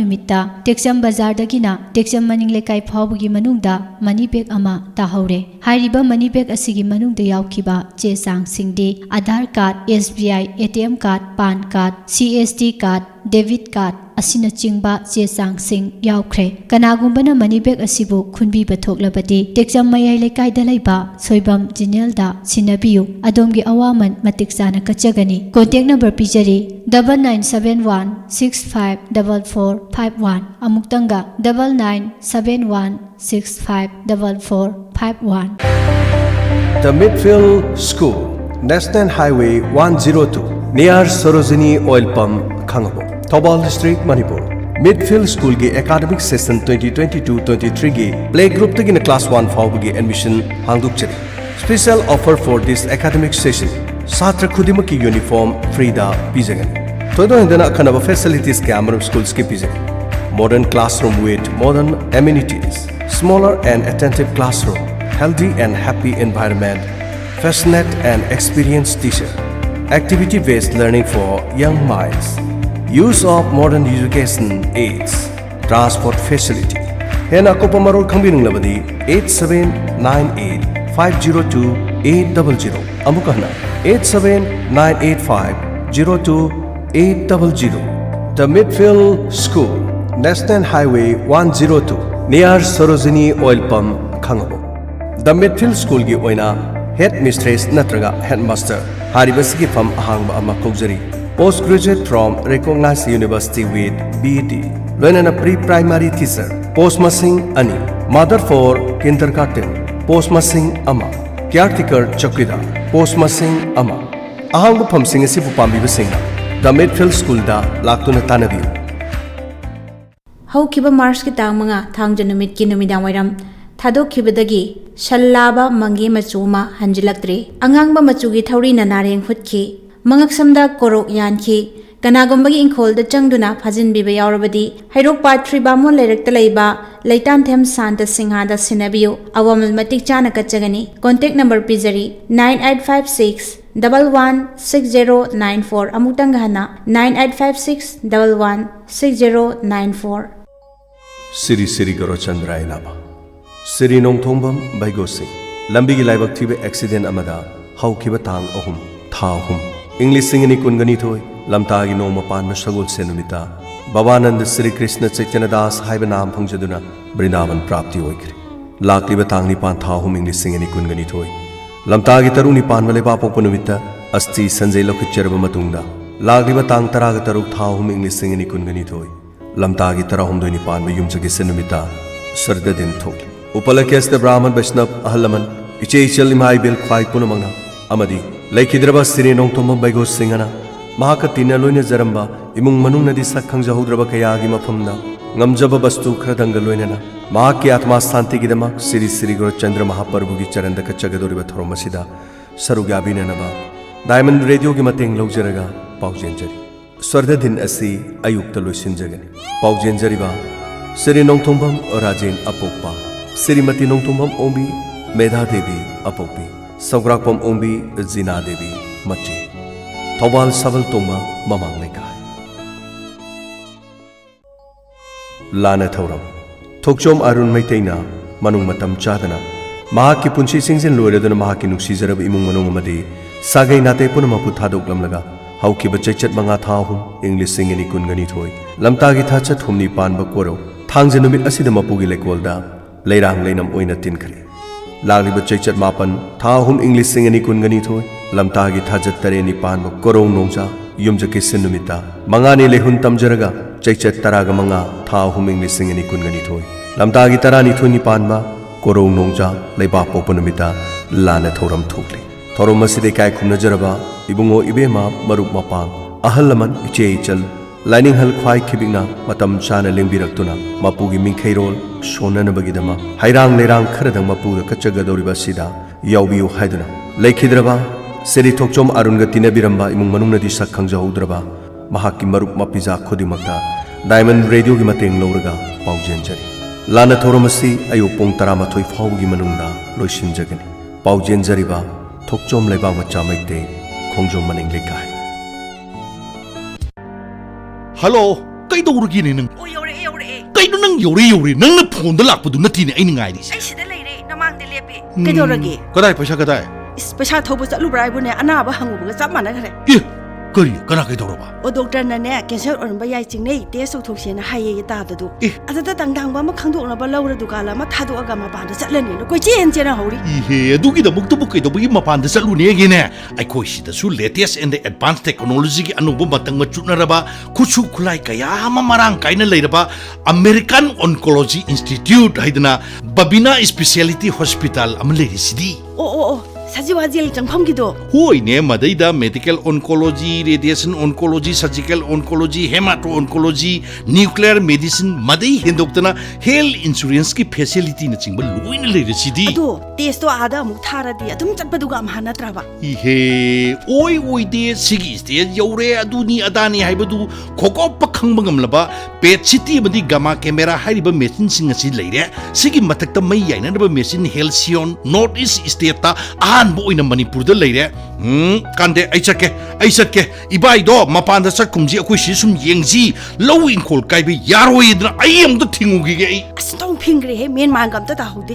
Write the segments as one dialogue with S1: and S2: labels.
S1: नुमित्ता टेक्सम बाजार दगिना टेक्सम मनिंग लेकाई फावगी मनुंगदा money bag अमा ताहौरे हाइरिबा money bag असिगी मनुंगदा यावखिबा चे सांग सिंगदे Aadhaar card SBI ATM card PAN card CST card debit card असिना चिंगबा चे सांग सिंग यावख्रे कनागुंबना मनी बैग असिबु खुनबी बथोकलबदी टेक्सम मयाई लेकाइदा लैबा सोइबम जिनेलदा सिनाबियु अदोमगी अवामन मतिक चाना कचगनी कॉन्टैक्ट नंबर पिजरी 9971654451 अमुक्तंगा 9971654451
S2: The Midfield School, National Highway 102, near Sarojini Oil Pump, Khangabo, Thobal District, Manipur. Midfield School ge academic session 2022-23 ge play group tagina class 1 fawgi admission hangduk chari. Special offer for this academic session. Satra khudimaki uniform free da pizagani. Todo indana khanaba facilities ke amaram schools ke pizagani. Modern classroom with modern amenities, smaller and attentive classroom, healthy and happy environment, passionate and experienced teacher, activity-based learning for young minds, use of modern education aids, transport facility. Hena kopamarol khambinung labadi 8798-502-800 amukahna 8798502800. The Midfield School, National Highway 102, near Sarojini Oil Pump, Khangabo. The Midfield School gi oina head mistress natraga headmaster haribasigi fam ahangba ama kokjari. Postgraduate from recognized university with BEd. Loinana pre-primary teacher. Post masing ani. Mother for kindergarten. Post masing ama. Caretaker chakida. Post masing ama. Ahangba fam sing asi pupambi basingna. The Midfield School da laktuna tanabi.
S3: How kiba Mars ki tang mga thang janumit ki numidang wairam. Thadok kibadagi shallaba mangi machuma hanjilaktre. Angangba machugi thauri na nareng hutki. Mangaksamda korok yanki. Kanagumbagi inkhol da changduna phajin biba yaurabadi. Hairok patri bamo lerekta leiba. Leitan them santa singha da sinabiyo. Awamal matik chana kachagani. Contact number pizari 9856-116094. Amutanggahana 9856-116094.
S2: Siri Siri Garo Chandra Inaba. Siri Nong Thombam Baigo Singh. Lambigi Laibak Tibe accident amada. How Kibatang Ohum. Thahum. English singing Kungani Toy. Lamtagi no Mapan Mashagul Senumita. Babanand Sri Krishna Chaitanya Das Haibanam Pangjaduna. Brindavan Prapti Oikri. Lakli Batang Nipan Thahum English singing Kungani Toy. Lamtagi Taruni Pan Valeba Popunumita. Asti Sanjay Lokicherba Matunda. Lakli Batang Taragataruk Thahum English singing Kungani Toy. Lamtagi Tarahum Doni Pan Yumjagi Senumita. Sardadin Tok. Upalakes the Brahman Vaishnav Ahalaman. Iche Chalimai Bill Kwai Punamanga. Amadi. Laikidraba Siri Nong Thombam Baigo Singana. Mahakatina Loina Zaramba. Imung Manung Nadi Sakhang Jahudraba Kayagi Mapamna. Ngamjaba Bastu Kradanga Loinana. Mahaki Atma Santi Gidama. Siri Siri Guru Chandra Mahaparbugi Charanda Kachagadoriba Thoromasida. Sarugabi Nanaba. Diamond Radio Gimating Lojaraga. Paujenjari. Swardadin Asi Ayukta Lusinjagani. Paujenjariba. Siri Nong Thombam Rajen Apokpa. Sirimati Nong Thombam Ombi Medha Devi Apopi. Saugrakpam Ombi Zina Devi Machi. Thobal Saval Toma Mamang Lekai. Lana Thoram. Tokchom Arun Maitena Manung Matam Chadana. Mahaki Punchi Singsin Luredana Mahaki Nuksizarab Imung Manumadi. Sagay Nate Punamapu Thadok Lamlaga. How kiba chachat mga thahum English singing ni kungani toy. Lamtagi thachat humni pan bakoro. Thangjanumit asida mapugi lekwalda. Leirang leinam oina tinkari. Lagli ba chachat mapan thahum English singing ni kungani toy. Lamtagi thachat tare ni pan bakoro nongja. Yumja kisinumita. Mangani lehun tamjaraga. Chachat taraga mga thahum English singing ni kungani toy. Lamtagi tarani toy ni pan ba. Koro nongja leiba popunumita. Lana thoram thukli. Thoram maside kai khumna jaraba. Ibungo ibema maruk mapang ahalaman iche ichal lining hal khwai khibingna matam chana lengbirak-tuna mapugi mingkhairol sonanabagidama hairang lerang kharadang mapuga kachagadoriba sida yaubiu haiduna leikhidraba seri thokchom arunga tinabiramba imung manungnadi sakhang jahoudraba mahakki maruk mapiza khodimakta Diamond Radio gi mateng lowraga paujenjari lana thoramasi ayu pong 13 fawgi manungda loisinjagani paujenjariba thokchom leibang macha maite Khongjo maning lekai.
S4: Hello, kay dawrugin nang.
S5: O yore
S4: ꯀꯩꯅꯣ ꯅꯪ ꯌꯧꯔꯦ ꯅꯪꯅ ꯐꯣꯟꯗ ꯂꯥꯛꯄꯗꯨ ꯅꯠꯇꯦꯅꯦ ꯑꯩꯅ ꯉꯥꯏꯔꯤꯁꯦ
S5: ꯑꯩ ꯁꯤꯗ ꯂꯩꯔꯦ ꯅꯃꯥꯡꯗ ꯂꯦꯞꯄꯤ ꯀꯩꯗꯧꯔꯒꯦ
S4: ꯀꯗꯥꯏ ꯄꯩꯁꯥ ꯀꯗꯥꯏ
S5: ꯏꯁ ꯄꯩꯁꯥ ꯊꯧꯕ ꯆꯠꯂꯨꯕ꯭ꯔꯥ ꯍꯥꯏꯕꯨꯅꯦ ꯑꯅꯥꯕ ꯍꯪꯉꯨꯕꯒ ꯆꯞ ꯃꯥꯟꯅꯈ꯭ꯔꯦ
S4: ꯑꯦ ꯀꯔꯤ ꯀꯅꯥ ꯀꯩꯗꯧꯔꯕ
S5: ꯑꯣ ꯗꯣꯛꯇꯔꯅꯅꯦ ꯀꯦꯟꯁꯔ ꯑꯣꯏꯔꯝꯕ ꯌꯥꯏ ꯆꯤꯡꯅꯩ ꯇꯦꯁ ꯇꯧꯊꯣꯛꯁꯦꯅ ꯍꯥꯏꯌꯦ ꯇꯥꯕꯗꯨ
S4: ꯑꯦ
S5: ꯑꯗꯨꯗ ꯇꯪꯗꯥꯡꯕ ꯑꯃ ꯈꯪꯗꯣꯛꯅꯕ ꯂꯧꯔ ꯗꯨꯀꯥꯟ ꯑꯃ ꯊꯥꯗꯣꯛꯑꯒ ꯃꯄꯥꯟꯗ ꯆꯠꯂꯅꯤꯅ ꯀꯣꯏꯆꯦꯟ ꯆꯦꯟꯍꯧꯔꯤ
S4: ꯏꯍꯦ ꯑꯗꯨꯒꯤꯗꯃꯛꯇꯕꯨ ꯀꯩꯗꯧꯕꯒꯤ ꯃꯄꯥꯟꯗ ꯆꯠꯂꯨꯅꯦꯒꯦꯅꯦ ꯑꯩꯈꯣꯏ ꯁꯤꯗꯁꯨ ꯂꯦꯇꯦꯁ ꯑꯦꯟ ꯑꯦꯗꯚꯥꯟꯁ ꯇꯦꯛꯅꯣꯂꯣꯖꯤꯒꯤ ꯑꯅꯧꯕ ꯃꯇꯝꯒ ꯆꯨꯠꯅꯔꯕ ꯈꯨꯠꯁꯨ ꯈꯨꯠꯂꯥꯏ ꯀꯌꯥ ꯑꯃ ꯃꯔꯥꯡ ꯀꯥꯏꯅ ꯂꯩꯔꯕ ꯑꯃꯦꯔꯤꯀꯥꯟ ꯑꯣꯟꯀꯣꯂꯣꯖꯤ ꯏꯟꯁꯇꯤꯇ꯭ꯌꯨꯠ ꯍꯥꯏꯗꯅ ꯕꯕꯤꯅꯥ ꯁ꯭ꯄꯦꯁꯤꯌꯦꯂꯤꯇꯤ ꯍꯣꯁꯄꯤꯇꯥꯜ ꯑꯃ ꯂꯩꯔꯤꯁꯤꯗꯤ
S5: ꯑꯣ ꯁꯖꯤꯋꯥꯖꯦꯜ ꯆꯪꯐꯝꯒꯤꯗꯣ
S4: ꯍꯣꯏꯅꯦ ꯃꯗꯩꯗ medical oncology radiation oncology surgical oncology hemato oncology nuclear medicine ꯃꯗꯩ ꯍꯦꯟꯗꯣꯛꯇꯅ ꯍꯦꯜꯊ ꯏꯟꯁꯨꯔꯦꯟꯁꯀꯤ ꯐꯦꯁꯤꯂꯤꯇꯤꯅꯆꯤꯡꯕ ꯂꯣꯏꯅ ꯂꯩꯔꯤꯁꯤꯗꯤ
S5: ꯑꯗꯣ ꯇꯦꯁꯇꯣ ꯑꯥꯗ ꯑꯃꯨꯛ ꯊꯥꯔꯗꯤ ꯑꯗꯨꯝ ꯆꯠꯄꯗꯨꯒ ꯑꯝꯍꯥ ꯅꯠꯇ꯭ꯔꯕ
S4: ꯏꯍꯦ ꯑꯣꯏꯗꯦ ꯁꯤꯒꯤ ꯁ꯭ꯇꯦꯖ ꯌꯧꯔꯦ ꯑꯗꯨꯅꯤ ꯑꯗꯥꯅꯤ ꯍꯥꯏꯕꯗꯨ ꯈꯣꯀꯣꯞꯄ ꯈꯪꯕ ꯉꯝꯂꯕ ꯄꯦꯠ ꯁꯤꯇꯤ ꯑꯃꯗꯤ ꯒꯥꯃꯥ ꯀꯦꯃꯦꯔꯥ ꯍꯥꯏꯔꯤꯕ ꯃꯦꯆꯤꯟꯁꯤꯡ ꯑꯁꯤ ꯂꯩꯔꯦ ꯁꯤꯒꯤ ꯃꯊꯛꯇ ꯃꯩ ꯌꯥꯏꯅꯅꯕ ꯃꯦꯆꯤꯟ ꯍꯦꯜꯁꯤꯌꯣꯟ ꯅꯣꯔꯠ ꯏꯁ ꯁ꯭ꯇꯦꯠꯇ ꯑꯍꯥꯟꯕ ꯑꯣꯏꯅ ꯃꯅꯤꯄꯨꯔꯗ ꯂꯩꯔꯦ ꯀꯥꯟꯗꯦ ꯑꯩ ꯆꯠꯀꯦ ꯏꯕꯥꯏꯗꯣ ꯃꯄꯥꯟꯗ ꯆꯠꯀꯨꯝꯁꯤ ꯑꯩꯈꯣꯏ ꯁꯤ ꯁꯨꯝ ꯌꯦꯡꯁꯤ ꯂꯧ ꯏꯪꯈꯣꯜ ꯀꯥꯏꯕ ꯌꯥꯔꯣꯏꯗꯅ ꯑꯩ ꯑꯃꯨꯛꯇ ꯊꯤꯡꯉꯨꯈꯤꯒꯦ ꯑꯩ
S5: ꯑꯁ ꯇꯧ ꯐꯤꯡꯈ꯭ꯔꯦꯍꯦ ꯃꯦꯟ ꯃꯥꯟꯒ ꯑꯝꯇ ꯇꯥꯍꯧꯗꯦ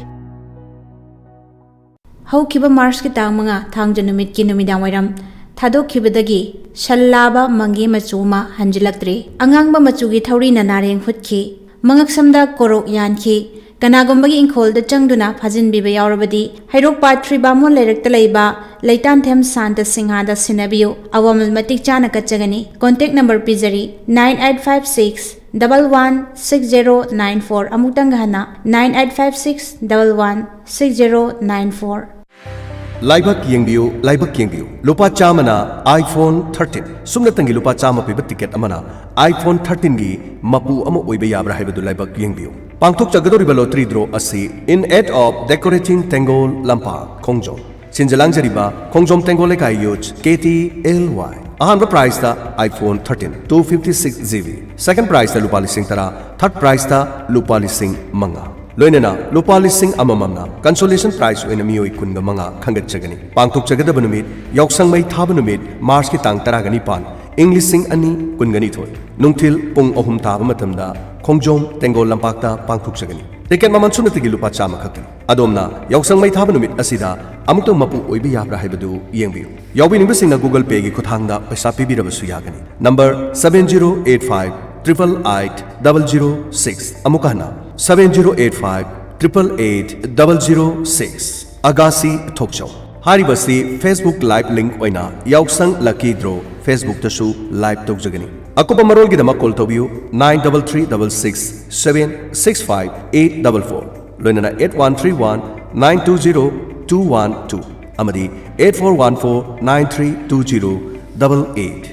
S3: ꯍꯧꯈꯤꯕ ꯃꯥꯔꯆꯀꯤ ꯇꯥꯡ 5 ꯊꯥꯡꯖ ꯅꯨꯃꯤꯠꯀꯤ ꯅꯨꯃꯤꯗꯥꯡꯋꯥꯏꯔꯝ ꯊꯥꯗꯣꯛꯈꯤꯕꯗꯒꯤ ꯁꯜꯂꯥꯕ ꯃꯪꯒꯦ ꯃꯆꯨ ꯑꯃ ꯍꯟꯖꯤꯜꯂꯛꯇ꯭ꯔꯤ ꯑꯉꯥꯡꯕ ꯃꯆꯨꯒꯤ ꯊꯧꯔꯤꯅ ꯅꯥꯔꯦꯡ ꯍꯨꯠꯈꯤ ꯃꯉꯛꯁꯝꯗ ꯀꯣꯔꯣꯛ ꯌꯥꯟꯈꯤ ꯀꯅꯥꯒꯨꯝꯕꯒꯤ ꯏꯪꯈꯣꯜꯗ ꯆꯪꯗꯨꯅ ꯐꯥꯖꯤꯟꯕꯤꯕ ꯌꯥꯎꯔꯕꯗꯤ ꯍꯩꯔꯣꯛꯄꯥꯠ ꯊ꯭ꯔꯤꯕꯥꯃꯣꯟ ꯂꯩꯔꯛꯇ ꯂꯩꯕ ꯂꯩꯇꯥꯟꯊꯦꯝ ꯁꯥꯟꯇ ꯁꯤꯡꯍꯥꯗ ꯁꯤꯟꯅꯕꯤꯌꯨ ꯑꯋꯥꯃꯜ ꯃꯇꯤꯛ ꯆꯥꯅ ꯀꯠꯆꯒꯅꯤ ꯀꯣꯟꯇꯦꯛ ꯅꯝꯕꯔ ꯄꯤꯖꯔꯤ 9856 116094 ꯑꯃꯨꯛꯇꯪ ꯍꯟꯅ 9856 116094
S2: लाइबक येंबियो लुपा चामना iPhone 13 सुमनतंगी लुपा चामा पिब टिकेट अमना iPhone 13 गी मपु अम ओइबे याब्रा हाइबदु लाइबक येंबियो पांगथोक जगदोरिबा लॉटरी ड्रॉ असि in aid of decorating Tengol लंपा खोंगजोम सिंजलांग जरिबा खोंगजोम तेंगोल लेकाई यूज KTLY अहानबा प्राइस ता iPhone 13 256GB सेकंड प्राइस ता लुपा लिसिंग तरा थर्ड प्राइस ता लुपा लिसिंग मंगा लोइनना लुपा लिसिंग अमममना कंसोलेशन प्राइस ओइना मियोई कुनगा मंगा खंगत जगनी पांगथोक जगदब नुमित यौसंग मै थाब नुमित मार्च की तांग तरागनी पान इंग्लिशिंग अनि कुनगनी थोय नुंगथिल पुंग अहुम ताब मतमदा खोंगजोम तेंगोल लंपाक्ता पांगथोक जगनी टिकेट ममन सुनतिगी लुपा चामा खक्तनी अदोमना यौसंग मै थाब नुमित असिदा अमुक्तों मपु ओइबे याब्रा हाइबदु येंबियु यौबिनिंगबसिंगना गूगल पे गी खुथांगदा पैसा पिबिरबसु यागनी नंबर 7085888006 अमुकहना 7085888006 अगासी थोकचौ हारिबसी फेसबुक लाइव लिंक ओइना यौसंग लकी ड्रॉ फेसबुक तसु लाइव तोकजगनी अकुपा मरोलगिदमा कॉल तौबियु 9336676584 लोइनना 8131920212 अमदी 8414932088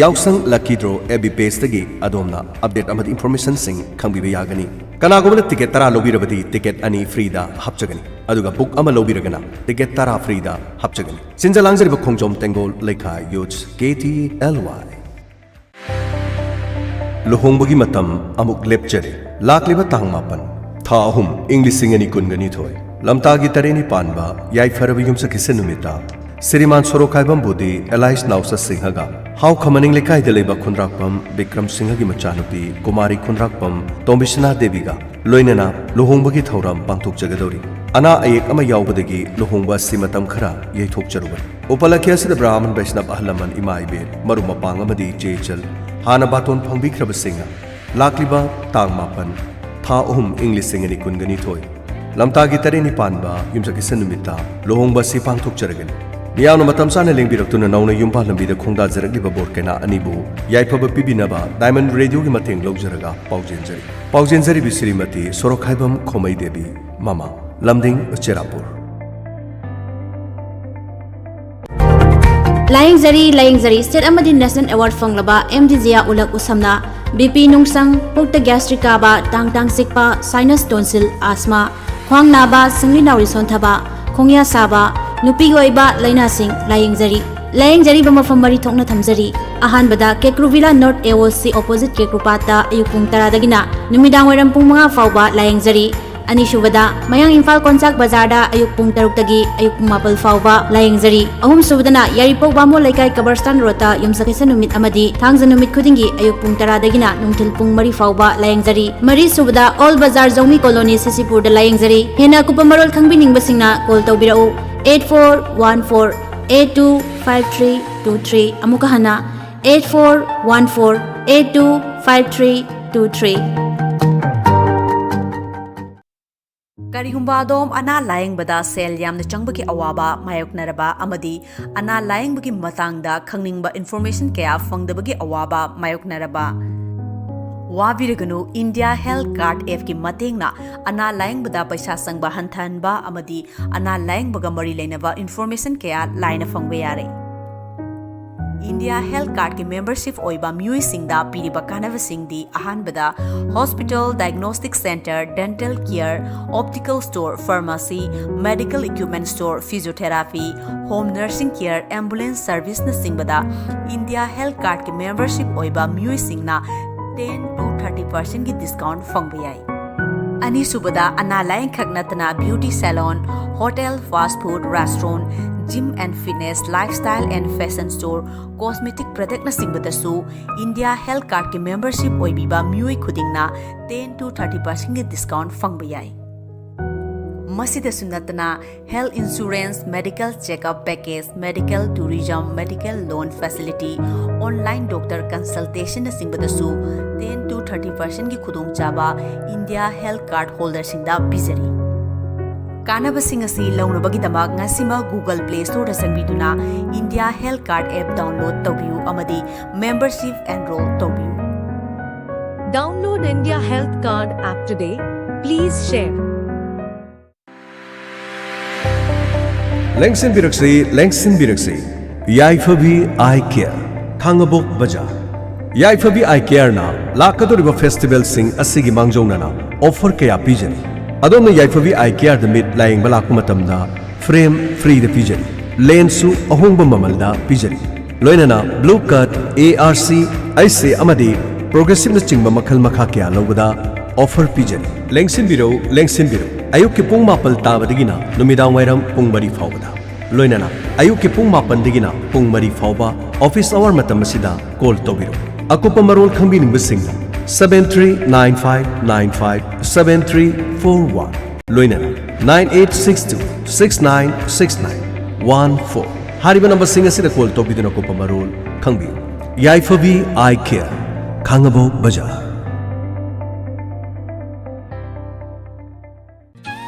S2: याउसंग लकी ड्रॉ एबी पेज तगी अदोमना अपडेट अमदी इंफॉर्मेशन सिंग खंबिबे यागनी कनागुमना टिकेट तरा लोबिरबदी टिकेट अनि फ्रीदा हपचगनी अदुगा बुक अमा लोबिरगना टिकेट तरा फ्रीदा हपचगनी सिंजलांगजरिबा खोंगजोम तेंगोल लेखा यूज KTLY लुहोंबगी मतम अमुक लेपचरे लाकलिबा तांग मापन था अहुम इंग्लिशिंग अनि कुनगनी थोय लमतागी तरेनी पानबा याइफरब युमसकिसे नुमिता श्रीमान सोरोखाइबम बुदी एलाइस नाउसा सिंहगा हाउ खमनिंग लेकाई देलेबा खुनराकपम विक्रम सिंहगी मचानुपी कुमारी खुनराकपम तोंबिसना देवीगा लोइनना लुहोंबगी थौरम पांगथोक जगदौरी अना अयेक अमा यावबदगी लुहोंबा सिमतम खरा यैथोक जरुबन उपलक्ष्य सिद ब्राह्मण वैष्णव अहलमन इमाइबे मरु मपांग अमदी चेचल हाना बातोन फंगबिख्रब सिंह लाकलिबा तांग मापन था अहुम इंग्लिश सिंगनी कुनगनी थोय लमतागी तरेनी पानबा युमसकिसे नुमिता लुहोंबा सि पांगथोक जरगनी मियावना मतम साने लेंबिरक्तुना नौना युम्पा लंबिदा खोंदा जरगलिबा बोरकेना अनिबु याइफब पिबिनबा डायमंड रेडियो की मतेंग लौजरगा पाउजेंजरी बिश्रीमती सोरोखाइबम खोमई देवी मामा लमदिंग चेरापुर
S3: लायंगजरी स्टेट अमदी नेशनल अवार्ड फंगलबा MDजिया उलक उसमना BP नुंगसंग पुक्त गैस्ट्रिक काबा टांग सिकपा साइनस टॉन्सिल आस्मा ख्वांग नाबा सिंगली नाउरी सोंथबा खोंगिया साबा नुपीगी ओइबा लाइनासिंग लायंगजरी मफम मरी थोकना थमजरी अहानबदा केक्रुविला नॉर्थ AOC ऑपोजिट केक्रुपाता अयुपुंग तरादगिना नुमिदांग वरम पुंग 5 फाउबा लायंगजरी अनीसुबदा मयांग इम्फाल कोंचाक बाजारदा अयुक पुंग 6 तगी अयुक पुंग 9 फाउबा लायंगजरी अहुमसुबदना यारिपोक बामो लेकाय कबरस्तान रोता युमसकेसा नुमित अमदी थांगजा नुमित खुदिंगी अयुक पुंग 10 दगिना नुंथिल पुंग 3 फाउबा लायंगजरी मरी सुबदा ऑल बाजार जौमी कॉलोनी सिसिपुर दा लायंगजरी हेना कुपा मरोल खंगबिनिंगबसिंगना कॉल तौबिराउ 8414825323 अमुका हना 8414825323
S6: ꯀꯔꯤꯒꯨꯝꯕ ꯑꯗꯣꯝ ꯑꯅꯥ ꯂꯥꯌꯦꯡꯕꯗ ꯁꯦꯜ ꯌꯥꯝꯅ ꯆꯪꯕꯒꯤ ꯑꯋꯥꯕ ꯃꯥꯌꯣꯛꯅꯔꯕ ꯑꯃꯗꯤ ꯑꯅꯥ ꯂꯥꯌꯦꯡꯕꯒꯤ ꯃꯇꯥꯡꯗ ꯈꯪꯅꯤꯡꯕ ꯏꯟꯐꯣꯔꯃꯦꯁꯟ ꯀꯌꯥ ꯐꯪꯗꯕꯒꯤ ꯑꯋꯥꯕ ꯃꯥꯌꯣꯛꯅꯔꯕ ꯋꯥꯕꯤꯔꯒꯅꯨ ꯏꯟꯗꯤꯌꯥ ꯍꯦꯜꯊ ꯀꯥꯔꯗ ꯑꯦꯞꯀꯤ ꯃꯇꯦꯡꯅ ꯑꯅꯥ ꯂꯥꯌꯦꯡꯕꯗ ꯄꯩꯁꯥ ꯆꯪꯕ ꯍꯟꯊꯍꯟꯕ ꯑꯃꯗꯤ ꯑꯅꯥ ꯂꯥꯌꯦꯡꯕꯒ ꯃꯔꯤ ꯂꯩꯅꯕ ꯏꯟꯐꯣꯔꯃꯦꯁꯟ ꯀꯌꯥ ꯂꯥꯏꯅ ꯐꯪꯕ ꯌꯥꯔꯦ इंडिया हेल्थ कार्ड की मेंबरशिप ओइबा म्यूइसिंगदा पीरिबा कानबसिंगदी अहानबदा hospital diagnostic centre dental care optical store pharmacy medical equipment store physiotherapy home nursing care ambulance service न सिंगबदा इंडिया हेल्थ कार्ड की मेंबरशिप ओइबा म्यूइसिंगना 10 to 30% की डिस्काउंट फंगबा याई अनीसुबदा अना लायंग खगनतना beauty salon hotel fast food restaurant gym and fitness lifestyle and fashion store cosmetic product न सिंगबदसु इंडिया हेल्थ कार्ड की मेंबरशिप ओइबिबा म्यूई खुदिंगना 10 to 30% की डिस्काउंट फंगबा याई मसिदसु नतना health insurance medical checkup package medical tourism medical loan facility online doctor consultation न सिंगबदसु 10 to 30% की खुदोंचाबा इंडिया हेल्थ कार्ड होल्डर सिंगदा पिजरी कानबसिंग असि लौनबगिदमक ngasiमा गूगल प्ले स्टोर दा संबिदुना India health card app download तौबियु अमदी मेंबरशिप एनरोल तौबियु
S7: Download India Health Card app today. Please share.
S2: Lengsin Biraksi, Yaifabi Eye Care, Kangabok Baja. Yaifabi Eye Care na, Lakadoriba Festival Sing Asigi Mangjona, offer Kaya Pigeon. Adona Yaifabi Eye Care the mid lying Balakumatamda, frame free the pigeon. Lensu Ahumba Mamalda Pigeon. Loinana, Blue Cut, ARC, IC Amadi, Progressive Chingba Makhal Makhakia Logada, offer pigeon. Lengsin Biro, Ayuki Pung Mapal Tabadina, Numidam Wairam Pung Mari Faubada. Loinana, Ayuki Pung Mapan Digina, Pung Mari Fauba, Office Hour Matamasida, Call Tobiro. Akupa Marol Kambin Bissing 7395957341. Loinana, 9862 696914. Hariba number Singasida Call Tobidana Kupa Marol, Kambi. Yaifabi Eye Care, Kangabo Bajar.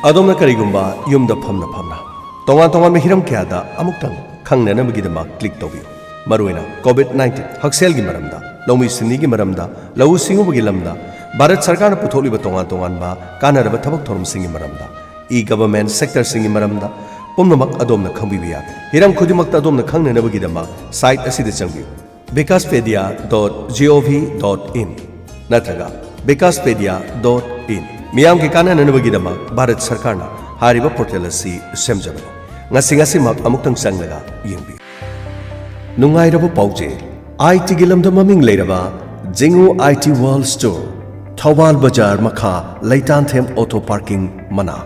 S2: Adomna Karigumba, Yumda Pamna Pamna. Tongan Mehiram Kiada, Amuktang, Kangna Magidama, click Tobi. Maruina, COVID-19, Haxel Gimaramda, Lomi Sinigi Maramda, Lau Singu Gilamda, Barat Sarkana Putoli Tongan Ba, Kana Tabaktorum Singi Maramda, E-Government Sector Singi Maramda, Pumnamak Adomna Kambibia, Hiram Kudimak Adomna Kangna Nabagidama, site Asidichangi, bekaspedia.gov.in, Nataga, bekaspedia.in. Miyam ke kanan nanabagidama Bharat Sarkarna hariba portal asi semjabani ngasi mak amuktang sanglaga yengbi nungairaba pauje IT gilamda maming leiraba Jingu IT World Store Thawal Bajar Makha Laitanthem Auto Parking Mana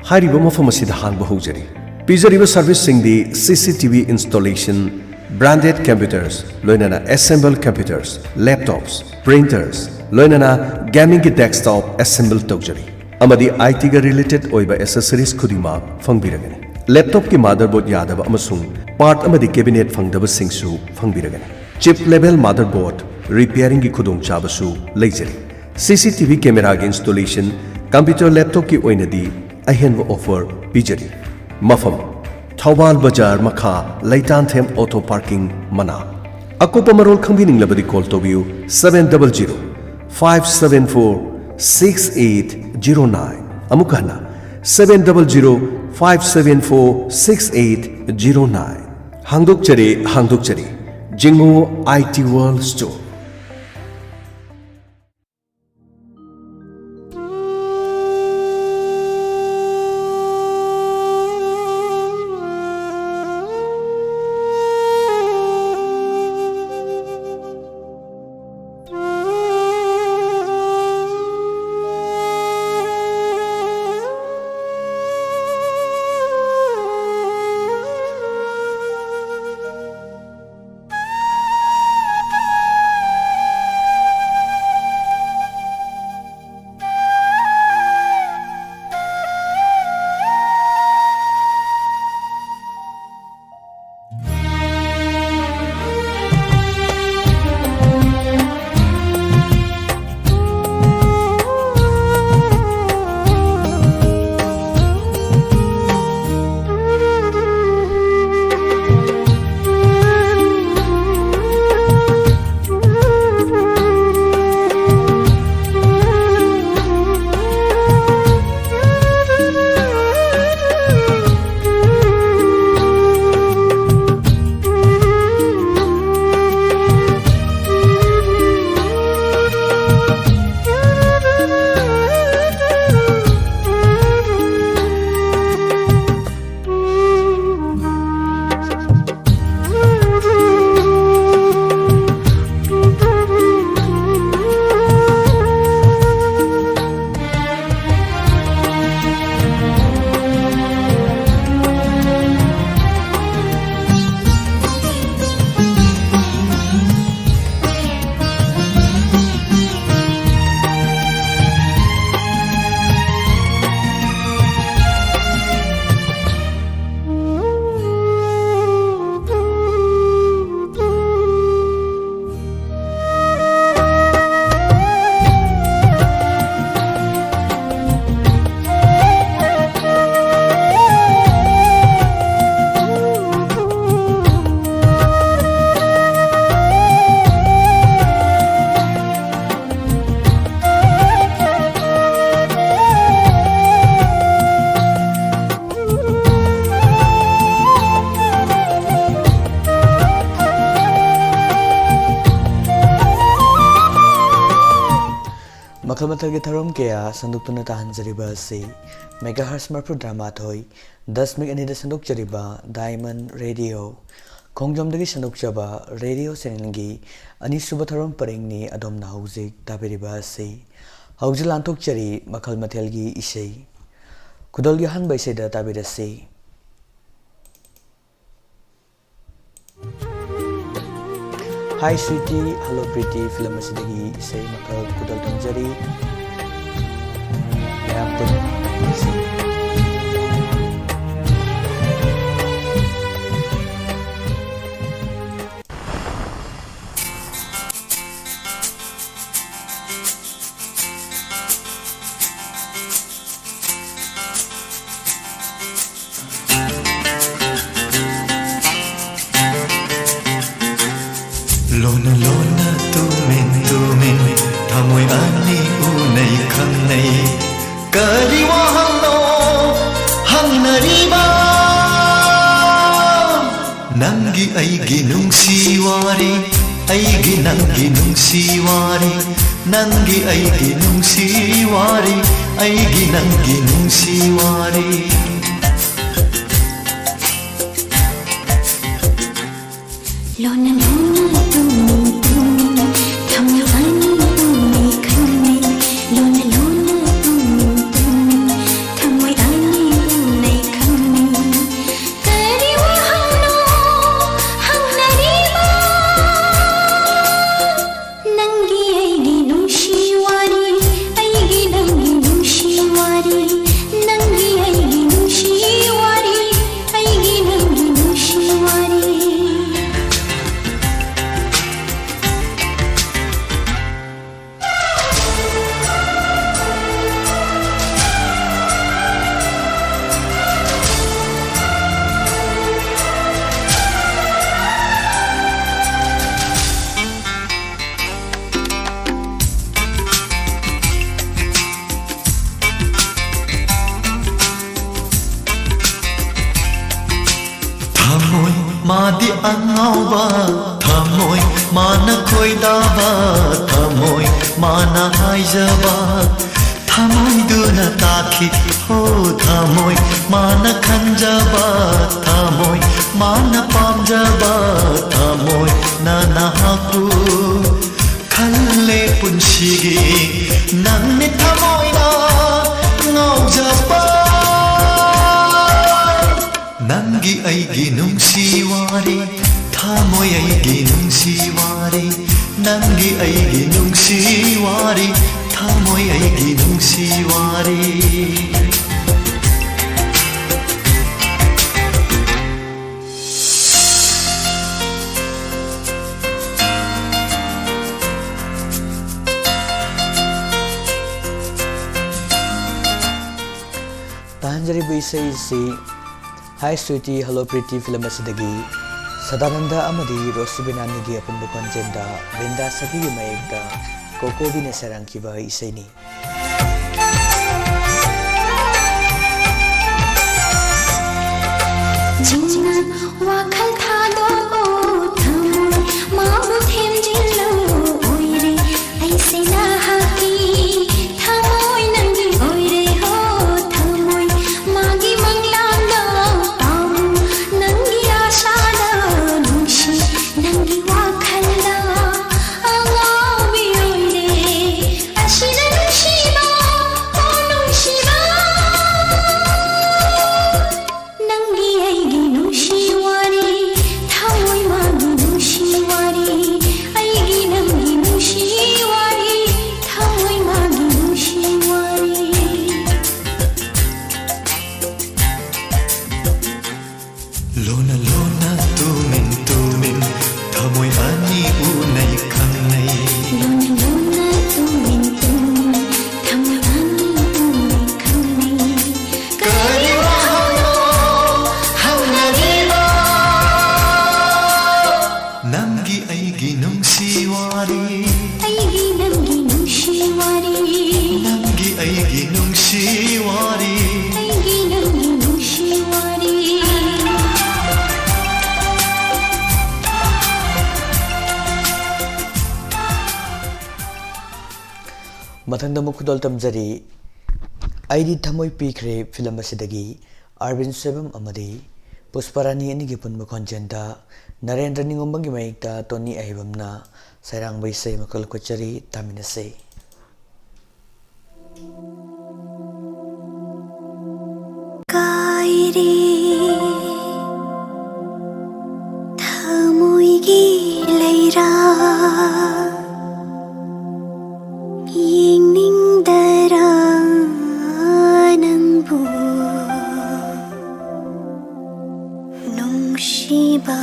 S2: hariba mafam asida hanba hojari pijariba service singdi CCTV installation branded computers loinana assembled computers laptops printers Loinana gaming ki desktop assemble tawjari amadi IT ga related oiba accessories khudima fangbiragani laptop ki motherboard yadaba amasung part amadi cabinet fangdaba singsu fangbiragani chip level motherboard repairing ki khudong chabasu leijari CCTV camera ki installation computer laptop ki oinadi ahenwa offer pijari mafam Thawal Bajar Makha Laitanthem Auto Parking Mana Akopa Marol Khambining labadi call tobiu 700 574-6809 Amukana 700-574-6809 Hangdok Chare Jingo IT World Store
S8: ꯃꯈꯜ ꯃꯊꯦꯜꯒꯤ ꯊꯧꯔꯝ ꯀꯌꯥ ꯁꯟꯗꯣꯛꯇꯨꯅ ꯇꯥꯍꯟꯖꯔꯤꯕ ꯑꯁꯤ ꯃꯦꯒꯥꯍꯔꯁ 32.2 ꯁꯟꯗꯣꯛꯆꯔꯤꯕ diamond radio ꯈꯣꯡꯖꯣꯝꯗꯒꯤ ꯁꯟꯗꯣꯛꯆꯕ radio ꯆꯦꯅꯦꯜꯒꯤ ꯑꯅꯤꯁꯨꯕ ꯊꯧꯔꯝ ꯄꯔꯦꯡꯅꯤ ꯑꯗꯣꯝꯅ ꯍꯧꯖꯤꯛ ꯇꯥꯕꯤꯔꯤꯕ ꯑꯁꯤ ꯍꯧꯖꯤꯛ ꯂꯥꯟꯊꯣꯛꯆꯔꯤ ꯃꯈꯜ ꯃꯊꯦꯜꯒꯤ ꯏꯁꯩ ꯈꯨꯗꯣꯜꯒꯤ ꯑꯍꯥꯟꯕ ꯏꯁꯩꯗ ꯇꯥꯕꯤꯔꯁꯤ Hi Sweetie, Hello Pretty film asidagi isay makal kudal tamjari Mayapun isay
S9: Lona lona tumin thamoy ani unay khangnay kari wahangno hangnariba nangi aigi nungsiwari aigi nangi nungsiwari nangi aigi nungsiwari aigi nangi nungsiwari
S10: Lona lona tumin thamoy ani unay khangnay Lona lona tumin thamoy ani unay khangnay kari wahangno hangnariba nangi aigi nungsiwari aigi nangi nungsiwari nangi aigi nungsiwari aigi nangi nungsiwari
S9: Thamoy madi angauba thamoy mana khoidaba thamoy mana haijaba thamoy duna takhi ho thamoy mana khanjaba thamoy mana pamjaba thamoy nana haku khalle punshigi nanni thamoy na ngaujaba Nangi aigi nungsiwari thamoy aigi nungsiwari Nangi aigi nungsiwari thamoy aigi nungsiwari
S8: Tahanjaribu isay si Hi Sweetie, Hello Pretty film asidagi Sadananda amadi Rosibinanigi apunbu konjenda Brinda Sabigi mayegda Kokobi na sarangkiba isay ni
S10: Jinnan wakal thado o thamoy mabu themjillo oire aise na haki thamoy nangi oire ho thamoy magi manglanda pamu nangi ashada nungshi nangi wakalla angabi oire ashina nungshiba o nungshiba nangi aigi nungshiwari
S8: ꯃꯊꯪꯗ ꯑꯃꯨꯛ ꯈꯨꯗꯣꯜ ꯇꯝꯖꯔꯤ ꯑꯩꯗꯤ ꯊꯃꯣꯏ ꯄꯤꯈ꯭ꯔꯦ film ꯑꯁꯤꯗꯒꯤ ꯑꯔꯕꯤꯟ ꯁꯣꯏꯕꯝ ꯑꯃꯗꯤ ꯄꯨꯁꯄꯥꯔꯥꯅꯤ ꯑꯅꯤꯒꯤ ꯄꯨꯟꯕ ꯈꯣꯟꯖꯦꯜꯗ ꯅꯔꯦꯟꯗ꯭ꯔ ꯅꯤꯉꯣꯝꯕꯒꯤ ꯃꯌꯦꯛꯇ ꯇꯣꯅꯤ ꯑꯍꯩꯕꯝꯅ ꯁꯩꯔꯥꯡꯕ ꯏꯁꯩ ꯃꯈꯜ ꯈꯣꯠꯆꯔꯤ ꯇꯥꯃꯤꯟꯅꯁꯤ
S10: कायरे थमोइगी लैरा येंगनिंगदरा नंगबु नुंगशिबा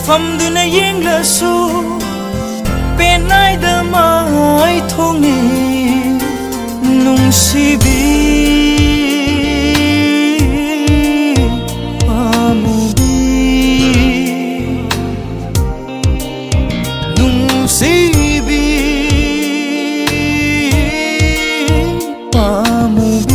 S11: famduna yengla su penai da mai thongi nungsibi amubi nungsibi amubi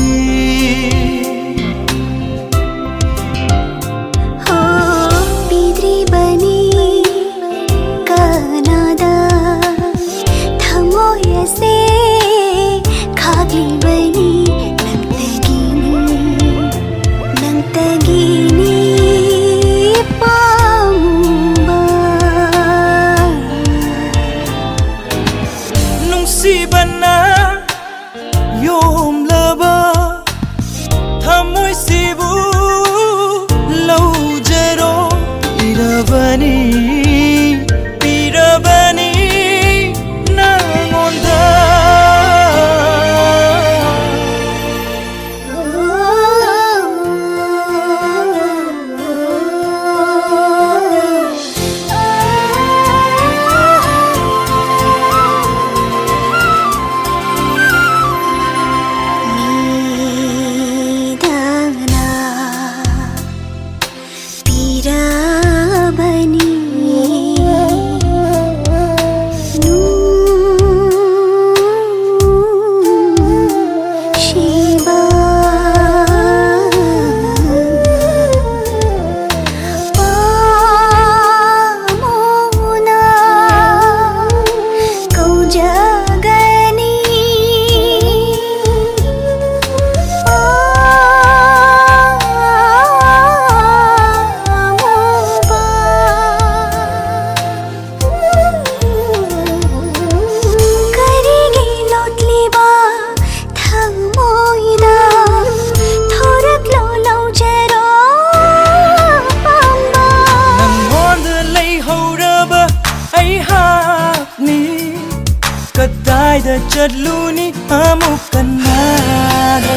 S11: Chadluni amukanada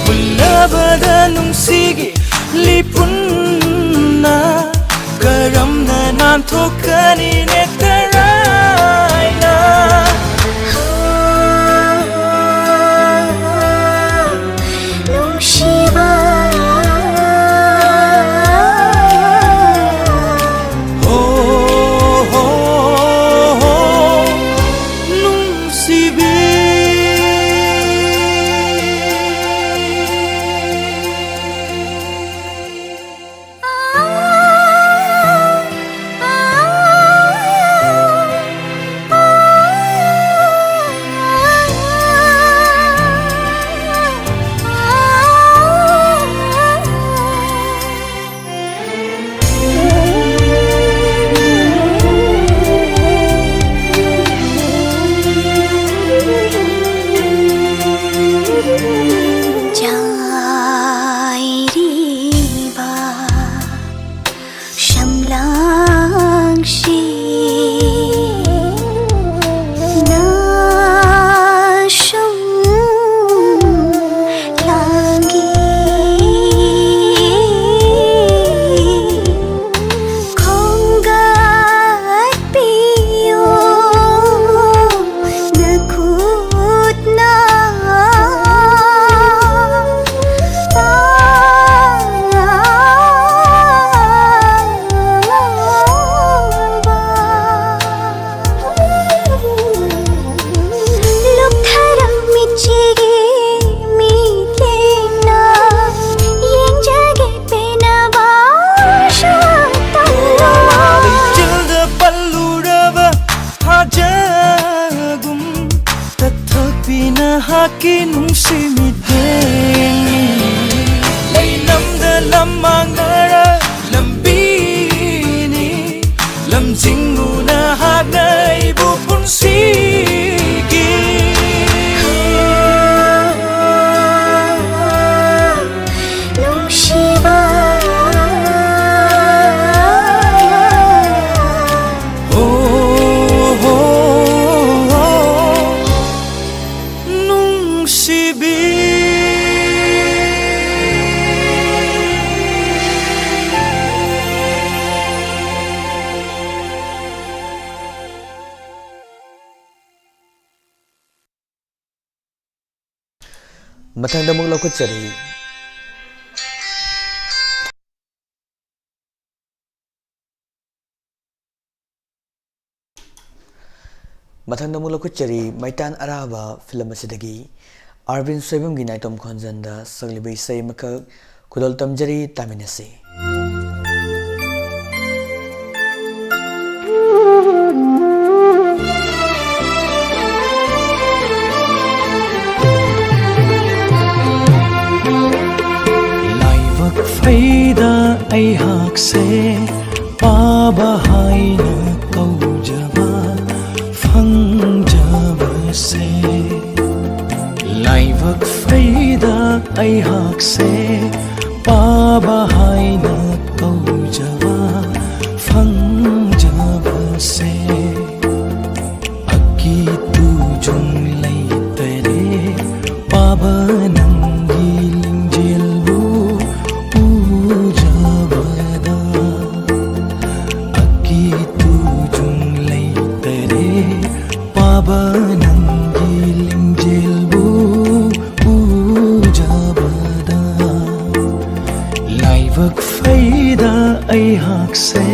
S11: Bulabada nungsigi lipunna Karamna nam thokani netarayna
S10: Nungshiba
S8: ꯃꯊꯪꯗ ꯑꯃꯨꯛ ꯂꯧꯈꯠꯆꯔꯤ ꯃꯩꯇꯥꯟ ꯑꯔꯥꯕ ꯐꯤꯂꯝ ꯑꯁꯤꯗꯒꯤ ꯑꯥꯔꯕꯤꯟ ꯁꯣꯏꯕꯝꯒꯤ ꯅꯥꯏꯇꯣꯝ ꯈꯣꯟꯖꯟꯗ ꯁꯛꯂꯤꯕ ꯏꯁꯩ ꯑꯃꯈꯛ ꯈꯨꯗꯣꯜ ꯇꯝꯖꯔꯤ ꯇꯥꯃꯤꯟꯅꯁꯤ
S11: लाइवक फैदा ऐहाक्से पाबा हाइना कौजबा फंजबसे लाइवक फैदा ऐहाक्से पाबा हाइना कौजबा फंजबसे अक्की तुजुं लैतरे पाबा नंगी लिंजेलबु पूजबदा अक्की तुजुं लैतरे पाबा नंगी लिंजेलबु पूजबदा लाइवक फैदा ऐहाक्से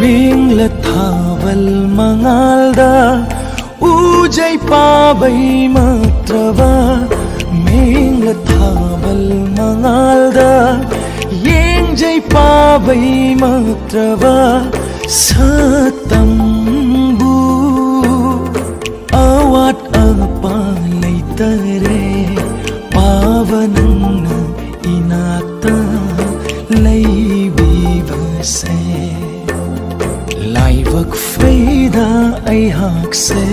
S11: Mingla thawal mangalda ujai pabai matrava Mingla thawal mangalda yengjai pabai matrava satambu awat apa laitare pavananna inata laibivase लाइवक फैदा ऐहाक्से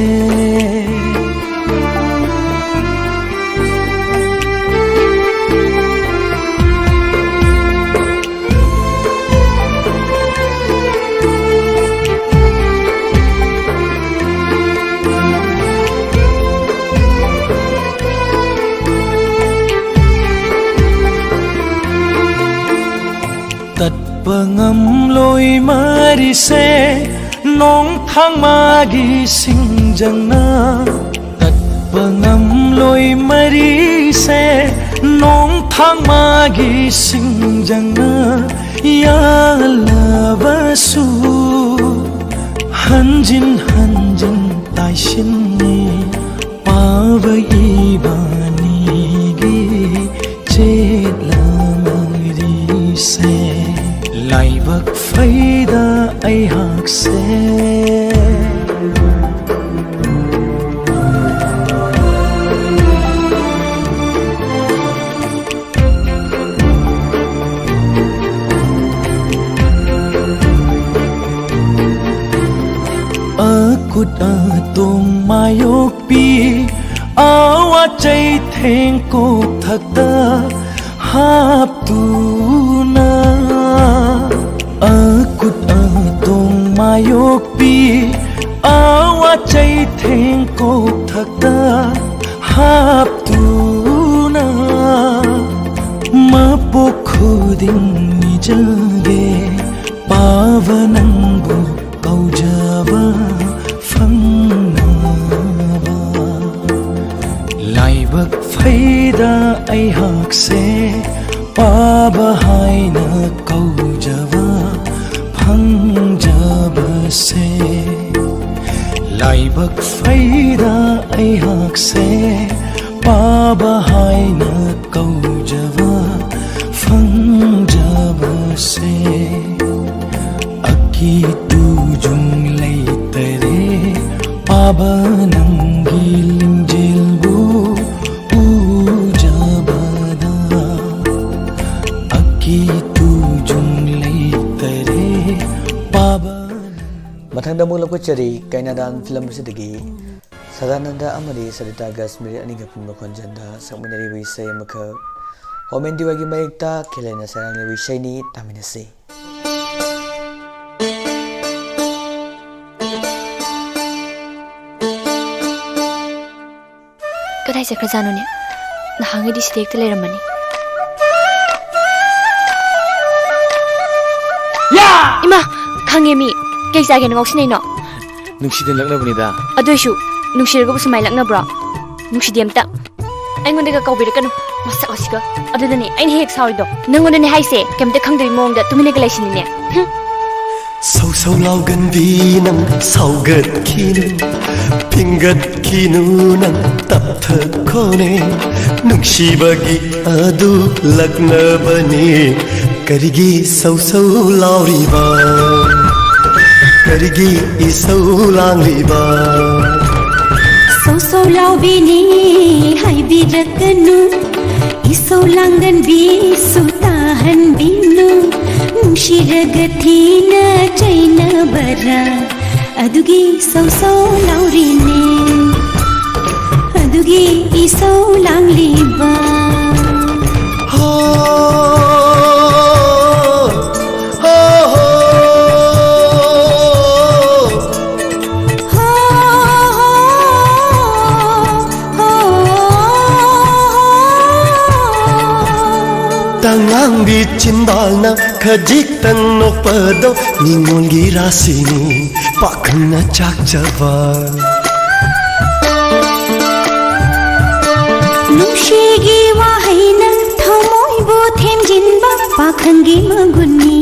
S11: Pangam loi mari se nong thang magi singjang na tat pangam loi mari se nong thang magi singjang na ya lavasu hanjin hanjin taishin ni pava ibani gi chetla mari se लाइवक फैदा ऐहाक्से akut atong mayok pi awa chai theng ko thakta hap tu na akut atong mayok pi awa chai theng ko thakta hap tu na mapok khuding ni jage pavanangbu kaujaba fangnaba laibak faida ऐहाक्से पाबा हाइना कौजवा फंजबसे लाइबक फैदा ऐहाक्से पाबा हाइना कौजवा फंजबसे अक्की तुजुं लैतरे पाबा नंगी लिंजेलबु
S8: मथंदा मूल कुचरी कैनाडान film सिदगी Sadananda अमरी सरिता गस्मिरी अनिगा पुंग खंजंदा सकमिनरी विषय मख होमेन दिवागी मयक्ता खेलेना सरंग विषयनी तामिनसे
S12: कदाई से खजानुने नहांगे this देखते ले रमनी इमा खांगे मी ꯀꯩ ꯆꯥꯒꯦꯅ ꯉꯥꯎꯁꯤꯟꯅꯩꯅꯣ
S13: ꯅꯨꯡꯁꯤꯗꯅ ꯂꯛꯅꯕꯅꯤꯗ
S12: ꯑꯗꯨꯏꯁꯨ ꯅꯨꯡꯁꯤꯔꯒꯕꯨ ꯁꯨꯃꯥꯏꯅ ꯂꯛꯅꯕ꯭ꯔꯣ ꯅꯨꯡꯁꯤꯗꯦ ꯑꯝꯇ ꯑꯩꯉꯣꯟꯗꯒ ꯀꯧꯕꯤꯔꯛꯀꯅꯨ ꯃꯁꯛ ꯑꯁꯤꯒ ꯑꯗꯨꯗꯅꯦ ꯑꯩꯅ ꯍꯦꯛ ꯁꯥꯎꯔꯤꯗꯣ ꯅꯪꯉꯣꯟꯗꯅꯦ ꯍꯥꯏꯁꯦ ꯀꯩꯝꯇ ꯈꯪꯗꯕꯤ ꯃꯑꯣꯡꯗ ꯇꯨꯃꯤꯟꯅꯒ ꯂꯩꯁꯤꯅꯤꯅꯦ
S9: Sâu sâu lau gần bi nang sau gật khinu Pingat khinu nang tap thơ khone Nung shi bagi adu lakna bani Karigi sâu sâu lau riba Karigi isau lang riba
S10: Sâu sâu lau bini hai bi rakanu Isau langgan bi sutahan binu Nungshiragathina chaina bara Adugi sâu sâu lau rine Adugi isau lang liba
S9: Tangang di cimbal na khajik tan nokpado Ningon gira sini pakang na chak java
S10: Nungshigi wahayna thamoy bo them jinba Pakhangi maguni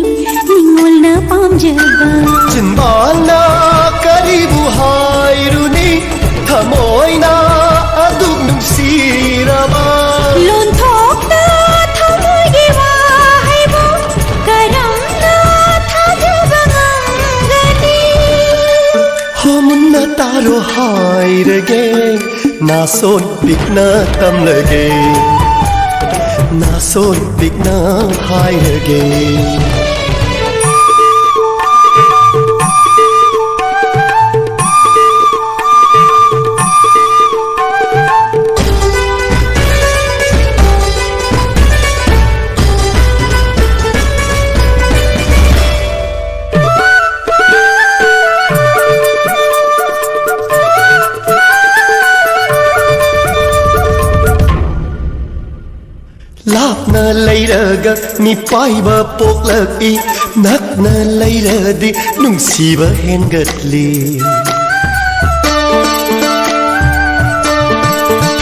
S10: ningol na pamjaba
S9: Cimbal na karibu hairuni Thamoy na aduk nungsiraba
S10: Lon thok na thamoy gi wahaybo Karam na thajaba ngangani
S9: Homun na taro hairage Na son pikna tam lage Na son pikna hairage Lapna leiraga mi paiba poklaki Nakna leiradi nungsiba hengatli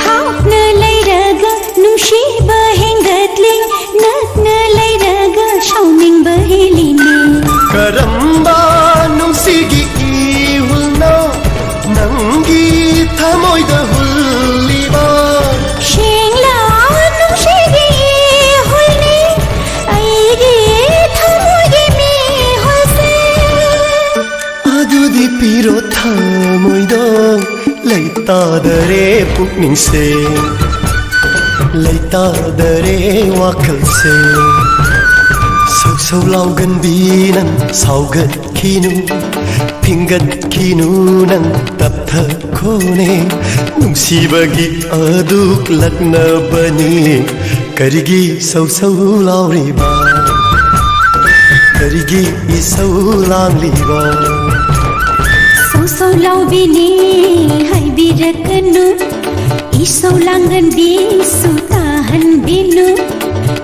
S10: Thapna leiraga nungsiba hengatli Nakna leiraga shauming bahelini
S9: Karamba nungsigi ihulna Nangi thamoida hulliba
S10: Shingla nungshigi hulni Aigi thamoygi mi hulse
S9: Adudi piro thamoido Laitadare pukningse Laitadare wakalse Sâu sâu lau gần bi nang sau gật khinu Pingat khinu nang tap thơ khone Nungsi bagi aduk lakna bani Karigi sâu sâu lau riba Karigi isau lang liba
S10: Sâu sâu lau bini hai bi rakanu Isau langgan bi sutahan binu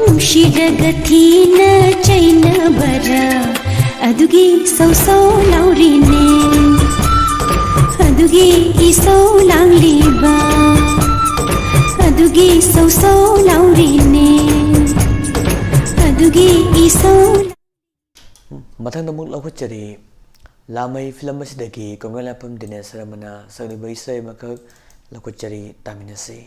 S10: Nungshiragathina chaina bara Adugi sâu sâu lau rine Adugi isau lang liba Adugi sâu sâu lau rine Adugi isau
S8: Mathang namuk laukhachari lamai film asidagi kongalapam Dinesh Ramana sagniba isai makhak laukhachari taminase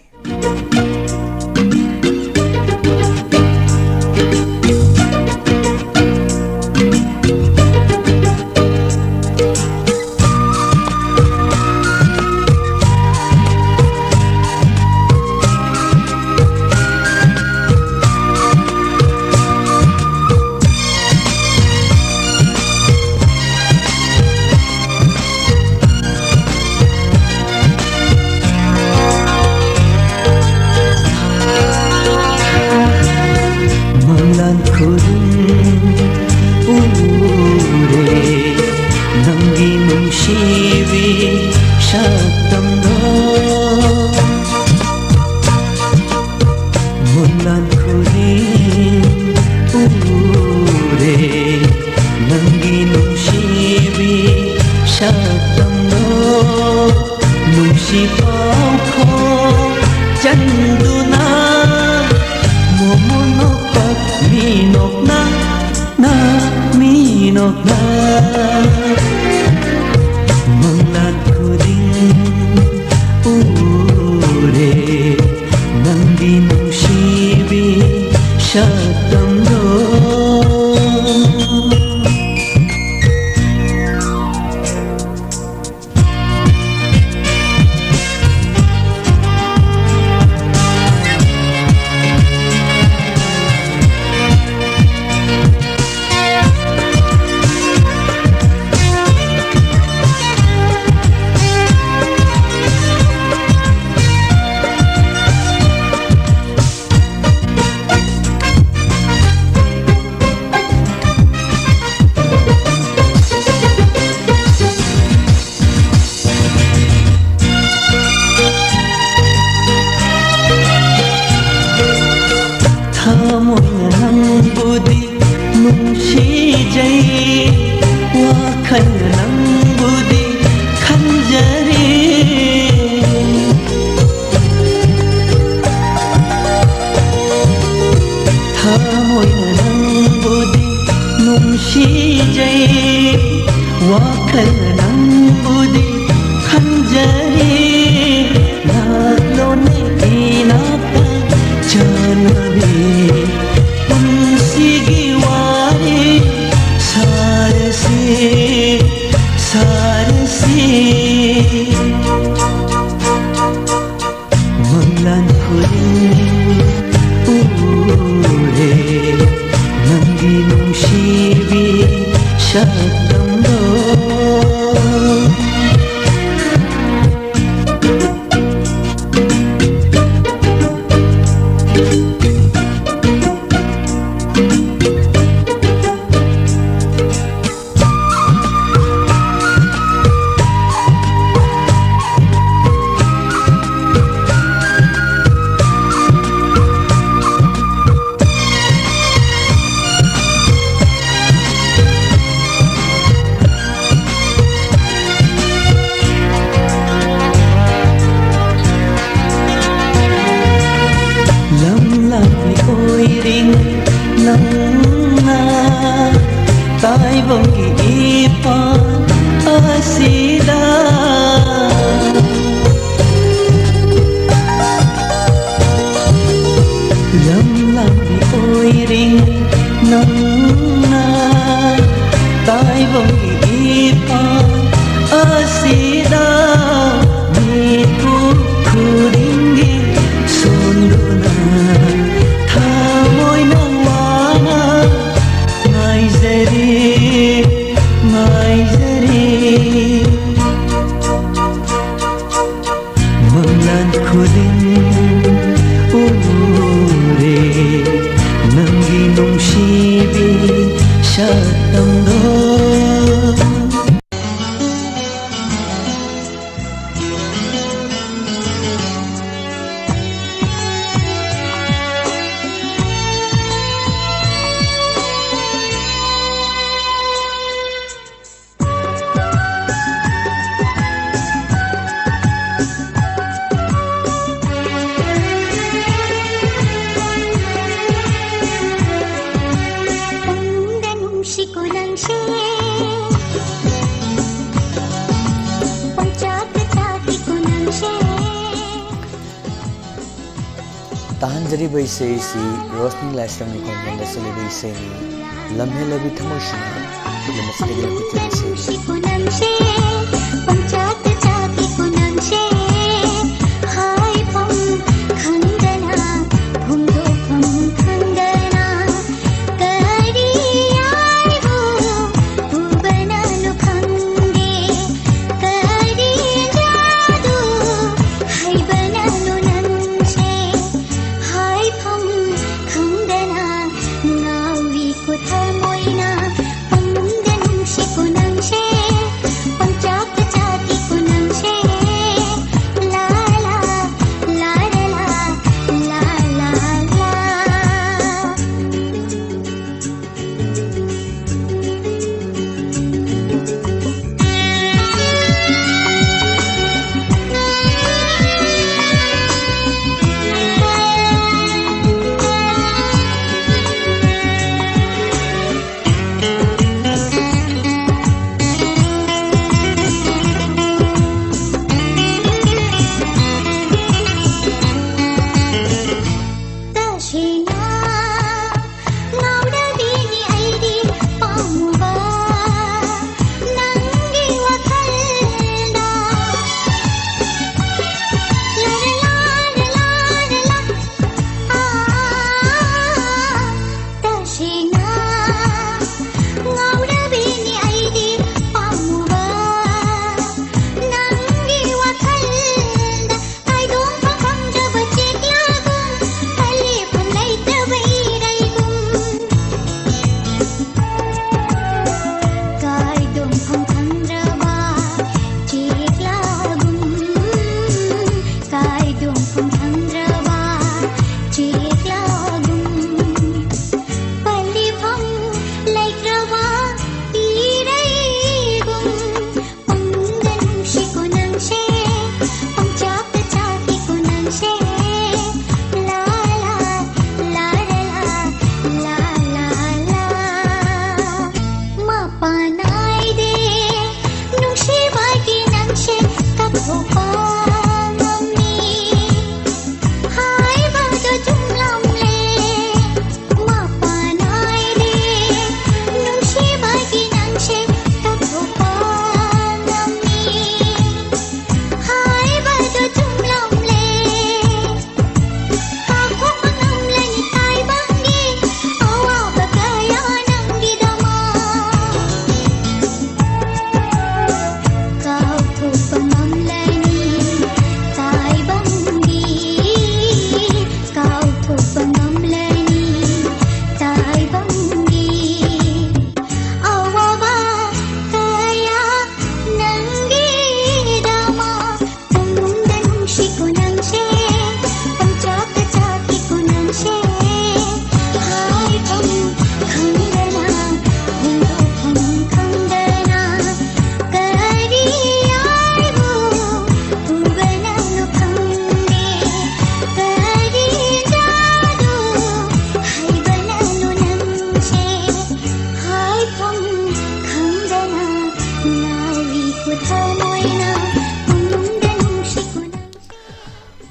S11: Nangi nung shibi nungsi pau ko chanduna momonok pat minok na minok na manglat kuding ure nanggi nungsibi shatamdo
S8: ताहंजरी से इसी रोशनी लाइस्टम की convent से ले से लम्हे लबी थमोशना लमस्ते कुछ से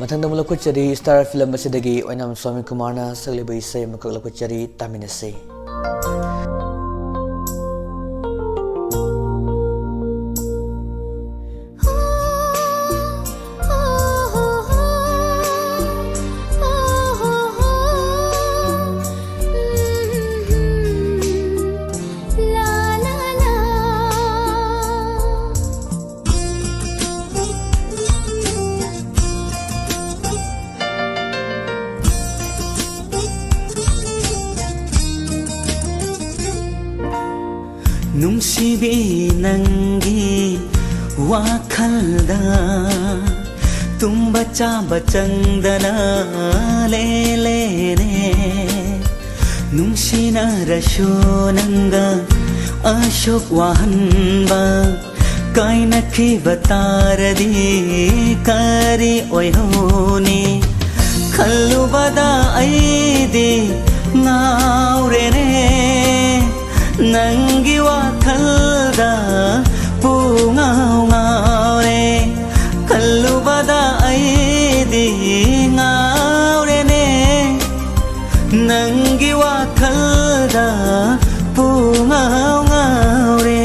S8: मथंग मुलकुचरी star film असिदगी ओइनाम स्वामी कुमारना सगलेबा इसै मकलकुचरी तामिनसे
S11: नुंसिबी नंगी वाखलदा तुम्बा चाबा चंदना ले ले ने नुंसिना रशो नंगा अशोक वाहनबा कायना की बतारदी कारी ओयहोनी खल्लु बदा ऐदी नाउरे ने नंगी वाखलदा पूंगाव गावरे खल्लु बदा ऐदी गावरे ने नंगी वाखलदा पूंगाव गावरे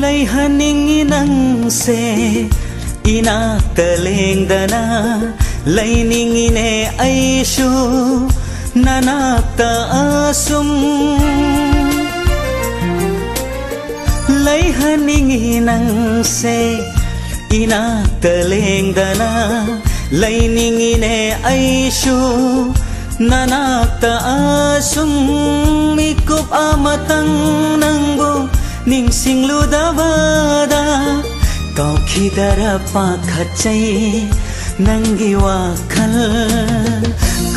S11: लैहनिंगी नंगसे इनाक्ता लेंगदना लैनिंगी ने ऐशु ननाक्ता आसुम लैहनिंगी नंगसे इनाक्ता लेंगदना लैनिंगी ने ऐशु ननाक्ता आसुम मिकुप amatang nangbo ningsingludabada kaukidara pakacay nangi wakal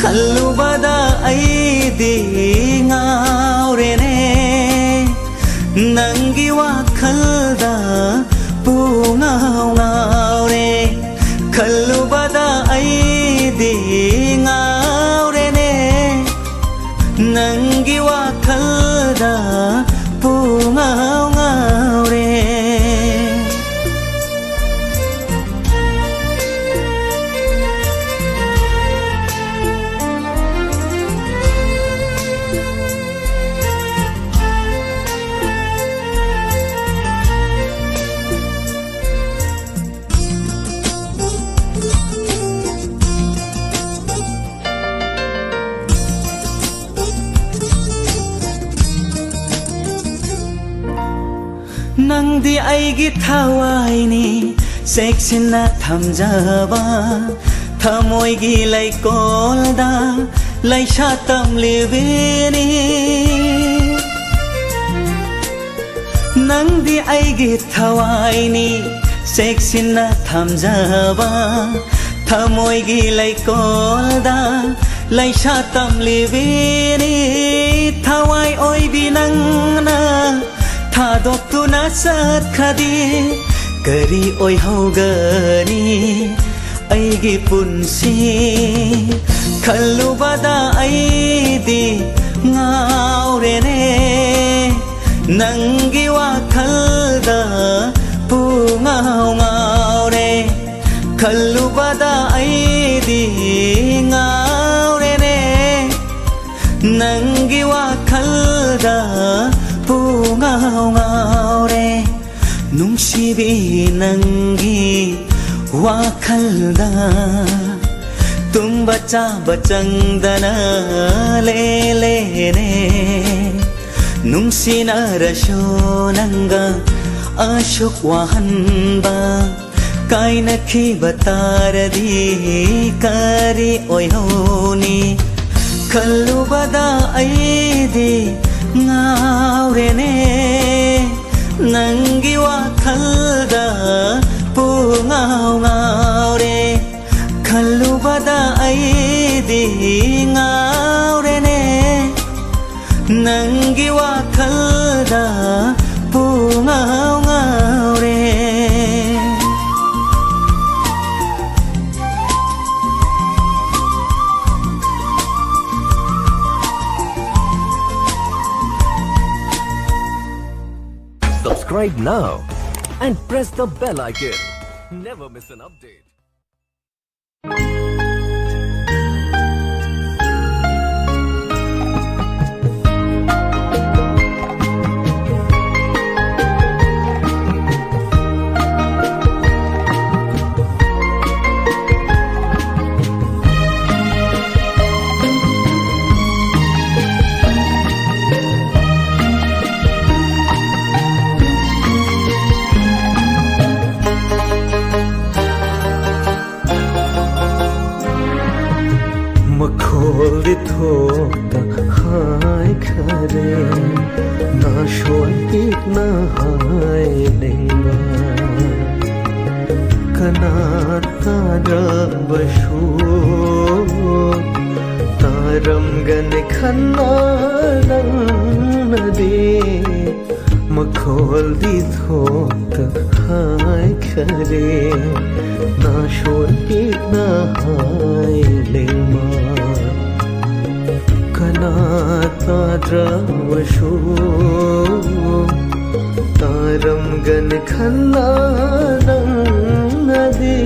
S11: kallubada ay di ngaurene nangi wakal da pungaw ngaure kallubada ay di ngaurene nangi wakal da pungaw ngaure nangdi aigi thawaini seksina thamjaba thamoigi lai kolda lai shatam libeni nangdi aigi thawaini seksina thamjaba thamoigi lai kolda lai shatam libeni thawai oi binangna थादोक्तुना सत्खदि करी ओइ हौगनी ऐगी पुन्सी खल्लुबदा ऐदी ngaurene नंगी वाखलदा pungaw ngaure खल्लुबदा ऐदी ngaurene नंगी वाखलदा pungaw ngaure nungsibi nangi wakhalda tumba chaba changdana le le ne nungsina rashonanga ashok wahanba kaina khi bataradi kari oihoni khallubada aidi ngaurene nangi wakhal ꯎꯕꯗ ꯑꯩꯗꯤ ꯉꯥꯎꯔꯦꯅꯦ ꯅꯪꯒꯤ ꯋꯥꯈꯜꯗ ꯄꯨꯡꯉꯥꯎ ꯉꯥꯎꯔꯦ
S14: Subscribe now and press the bell icon. Never miss an update.
S9: MAKHAL thokta hai khare na shwait na hai lenga kanata rabashu taram gan khanna nade MAKHAL thokta hai khare na shwait na hai lenga kanata dravashu taram gan khanna nade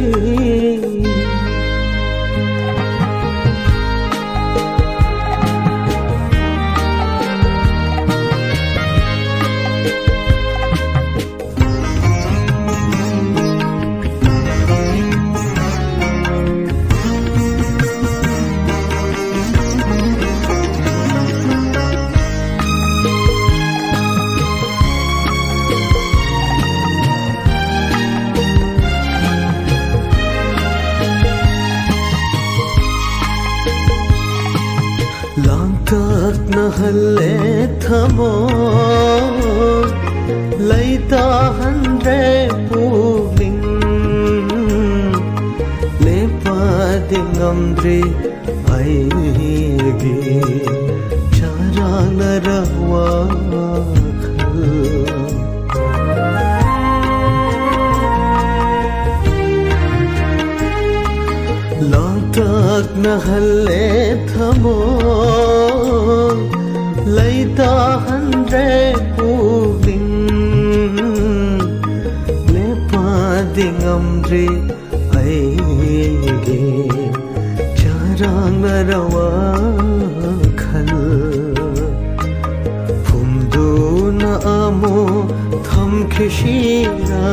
S9: Langtak na halle thamo laita handre puling lepa dingamdre aigi charana rawa Langtak na halle thamo laita handre puling lepa dingamdre aigi charang rawa khal phumdu na amo tham khishira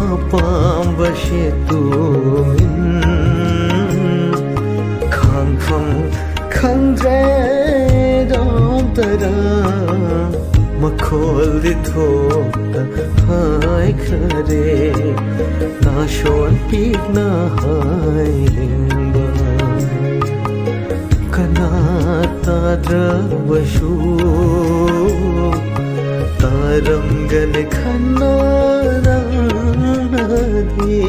S9: apam bashe tumin khangre dom tara MAKHAL thokta hai khare na shon pik na hai limba kanata dravashu taram gan khanna nade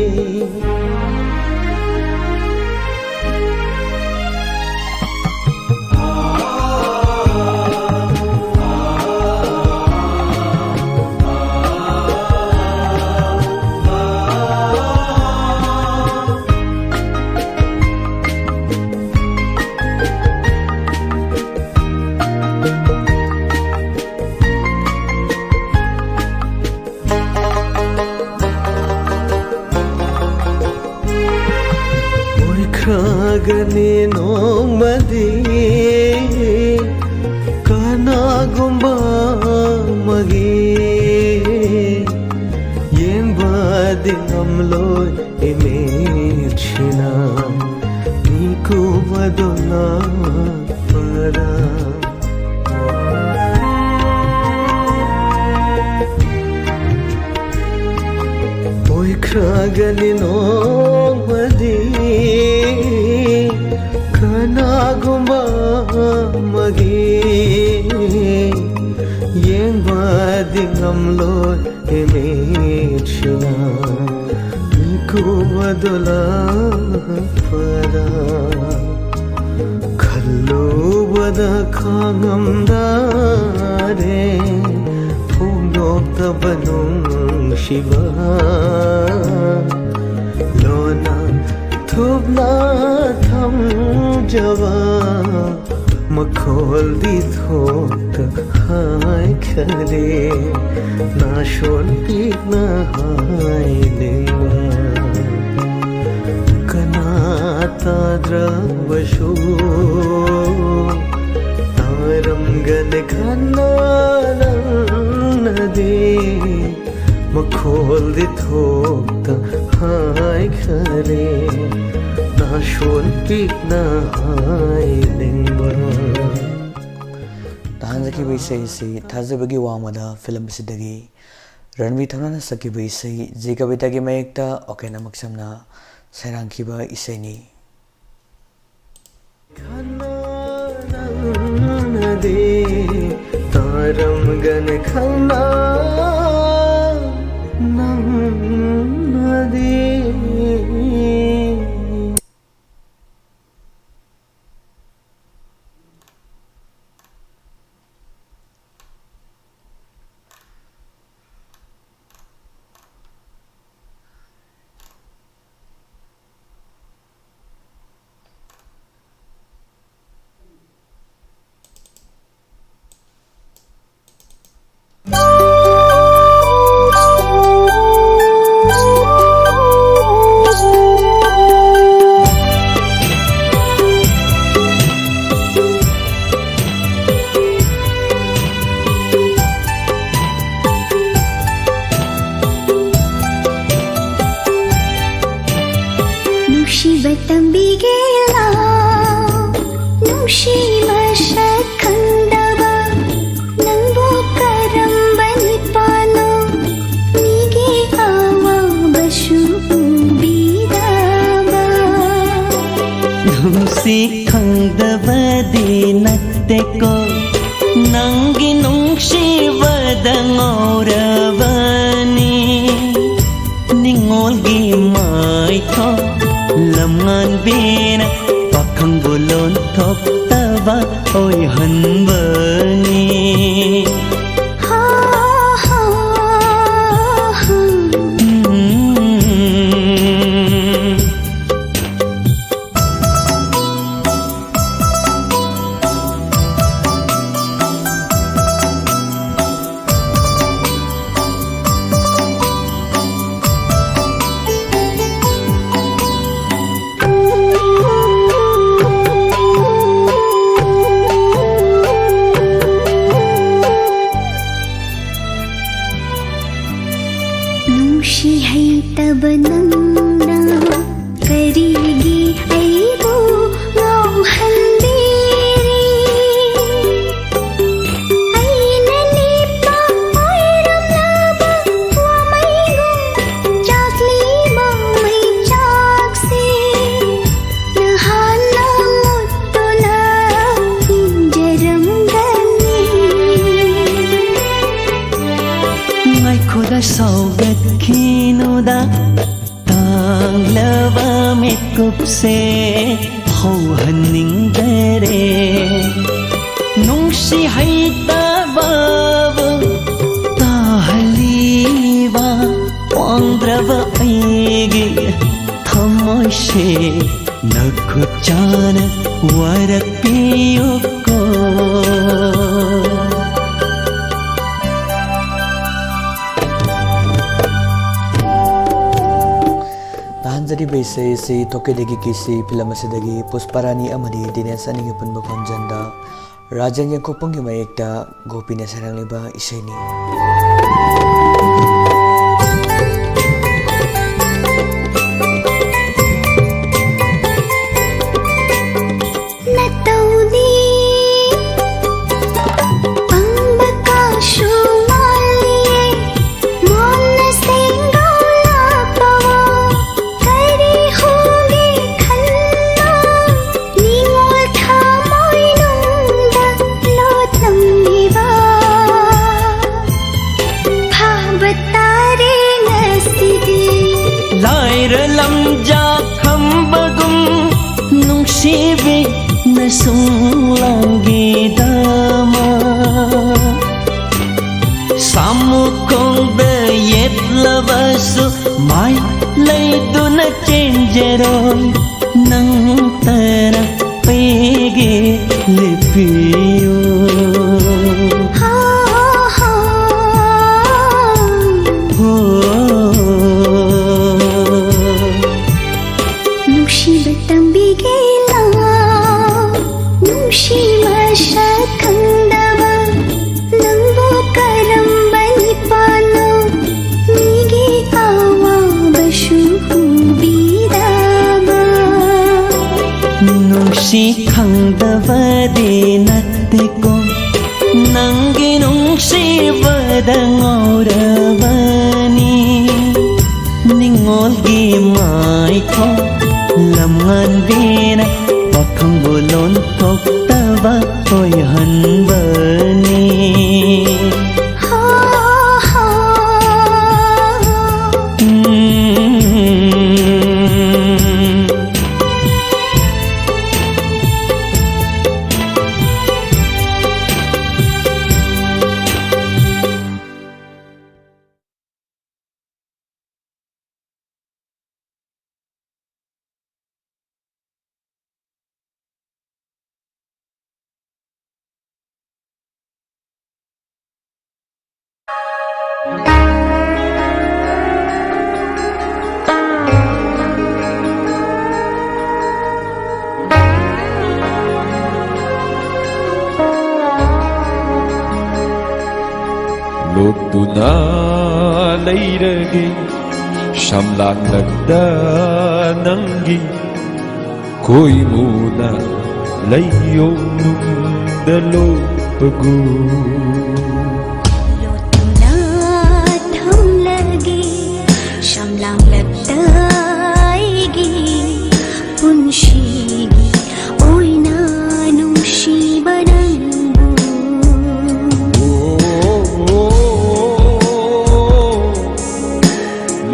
S9: Khagani nomadi kana gumba magi yemba dingamlo imechina niku badona para Oi khagani nomadi kana gumba magi yemba dingamlo imechina ꯀꯨꯕꯗꯨꯂ ꯄꯗ ꯈꯜꯂꯨꯕꯗ ꯈꯥꯡꯉꯝꯗꯥꯔꯦ ꯐꯣꯡꯗꯣꯛꯇꯕ ꯅꯨꯡꯁꯤꯕ ꯂꯣꯟꯅ ꯊꯨꯞꯅ ꯊꯝꯖꯕ ꯃꯈꯣꯜꯗꯤ ꯊꯣꯛꯇ ꯍꯥꯏꯈꯔꯦ ꯅꯥꯁꯣꯟ ꯄꯤꯛꯅ ꯍꯥꯏꯅꯤꯡꯕ ꯀꯅꯥ ꯇꯥꯗ꯭ꯔꯕꯁꯨ ꯇꯥꯔꯝꯒꯅꯤ ꯈꯟꯅ ꯅꯪꯅꯗꯤ ꯃꯈꯣꯜꯗꯤ ꯊꯣꯛꯇ ꯍꯥꯏꯈꯔꯦ ꯅꯥꯁꯣꯟ ꯄꯤꯛꯅ ꯍꯥꯏꯅꯤꯡꯕ
S8: ꯇꯥꯍꯟꯖꯈꯤꯕ ꯏꯁꯩ ꯑꯁꯤ ꯊꯥꯖꯕꯒꯤ ꯋꯥꯡꯃꯗ ꯐꯤꯂꯝ ꯑꯁꯤꯗꯒꯤ ꯔꯟꯕꯤꯔ ꯊꯧꯅꯥꯅ ꯁꯛꯈꯤꯕ ꯏꯁꯩ ꯖꯤ ꯀꯕꯤꯇꯥꯒꯤ ꯃꯌꯦꯛꯇ ꯑꯣꯀꯦꯟ ꯑꯃꯛꯁꯝꯅ ꯁꯩꯔꯥꯡꯈꯤꯕ ꯏꯁꯩꯅꯤ
S9: ꯈꯟꯅꯗꯤ ꯇꯥꯔꯝꯒꯅꯤ ꯈꯟꯅ ꯅꯪꯅꯗꯤ
S8: ꯏꯁꯩ ꯊꯣꯛꯀꯦꯗꯒꯤ ꯀꯤꯁꯤ ꯐꯤꯂꯝ ꯑꯁꯤꯗꯒꯤ ꯄꯨꯁꯄꯥꯔꯥꯅꯤ ꯑꯃꯗꯤ ꯗꯤꯅꯦꯁ ꯑꯅꯤꯒꯤ ꯄꯨꯟꯕ ꯈꯣꯟꯖꯦꯜꯗ ꯔꯥꯖꯟ ꯌꯦꯡꯈꯣꯛꯄꯝꯒꯤ ꯃꯌꯦꯛꯇ ꯒꯣꯄꯤꯅ ꯁꯩꯔꯥꯡꯂꯤꯕ ꯏꯁꯩꯅꯤ
S11: laira lamja khambagum nungsibi nasunglangi dama samukongda yetlabasu mai laiduna chenjeroy nang tara pege lepiyo khangdavade natteko nangi nungsibada ngauravani ningolgi maiko lamngandena pakhang bolon toktaba toy hanbani
S15: Lutuna leiragi shamlang lagda nangi koi muna layo dalo pagu
S10: Lutuna tham lagi shamlang lagda igi punshigi oina nungsiba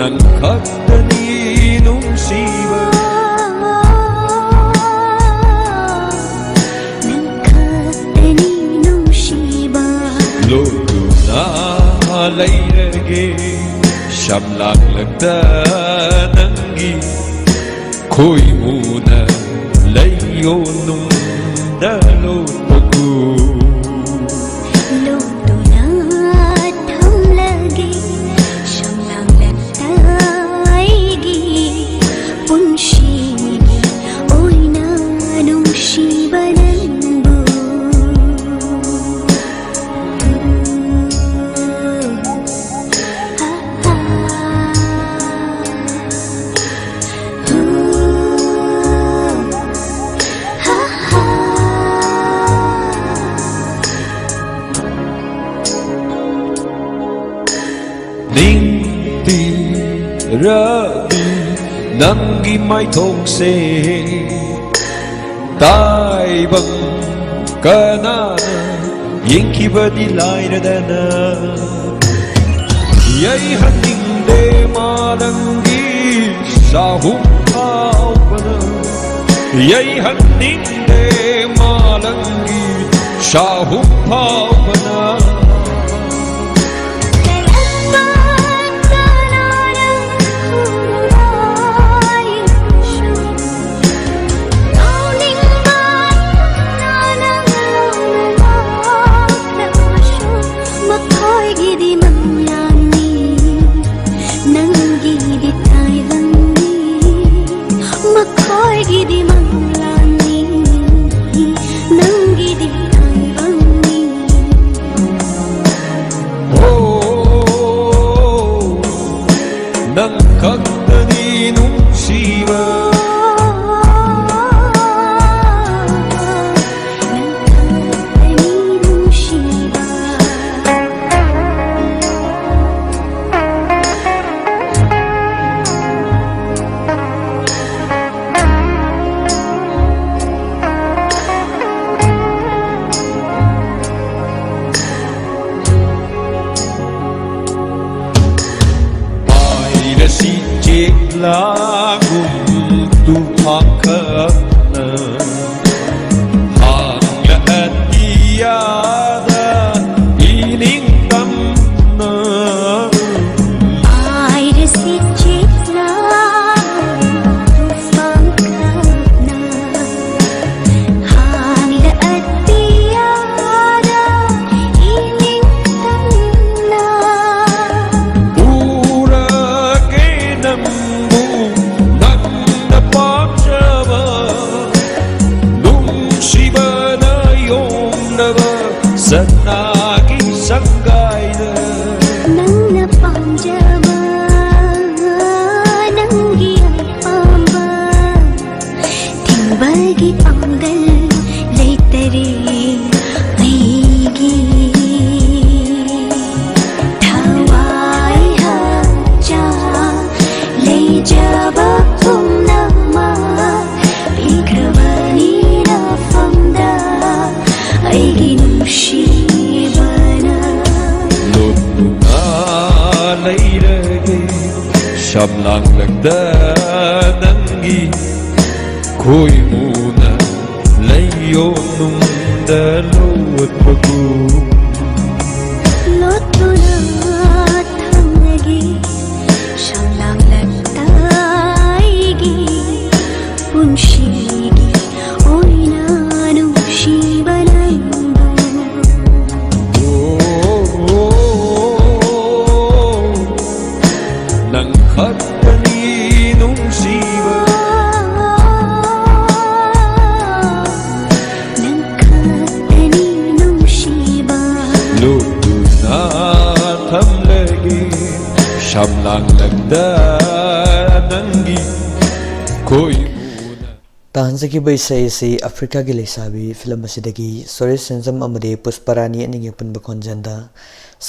S15: nan khattani nungsiba
S10: nan khattani nungsiba
S15: lutuna leirage shamlang lagda nangi koi muna layo nung dalo pagu Rabi nangi mai thong se tai bang kana yinki badi laira dana yai haning de malangi sahum aupana yai haning de malangi sahum aupana lagum tu pakana hangla atiyada ining tamna
S10: air se chitla tufan kana hangla atiyada ining tamna
S15: pura ke nambu nanna pachava nung shibana yomnava sanagi sangaida
S10: nangna panjaba nangi apamba timbagi pangal leitare aigi thawai haja leijaba kumnama bikravani na famda aigi nushibana
S15: lutna leirage shamlang lagda nangi koi muna layo nung dalot bagu
S10: lotuna thamlagi shamlang lagtaigi punshigi oina nushibanandu
S15: nang khatani nung siva
S10: nangkatani nushiba
S15: lutna thamlagi shamlang lagda nangi koi
S8: ताहनसकी बैसाई से Africa की लेसाबी film असिदगी सोरे सेंजम अमदे पुष्परानी अनिंगे पुनब खोंजंदा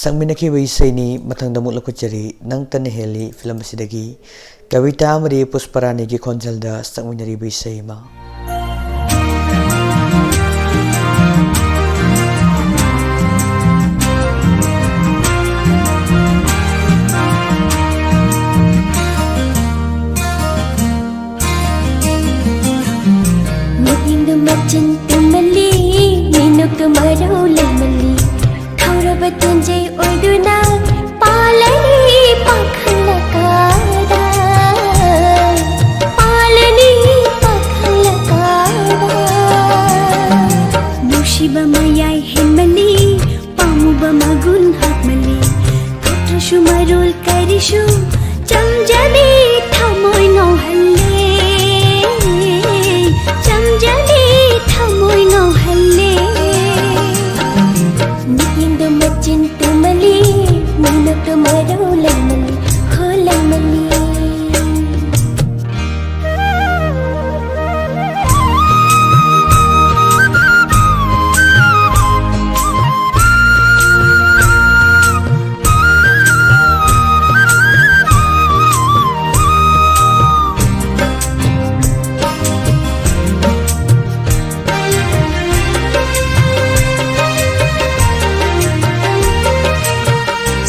S8: संगमिनकी बैसाईनी मथंग दमुक लकुचरी नंग तने heli film असिदगी कविता अमदे पुष्परानी की खोंजलदा संगमिनरी बैसाई मा
S10: Muhindu macinta mali minuk marau lemali thauraba tunjai oiduna palani pakhalakada palani pakhalakada nushiba mayai hemali pamuba magun hakmali katrashu marul karishu jamjami thamoi ngauhalle jamjami thamoi ngauhalle niindu macinta mali minuk marau lemali ho lemali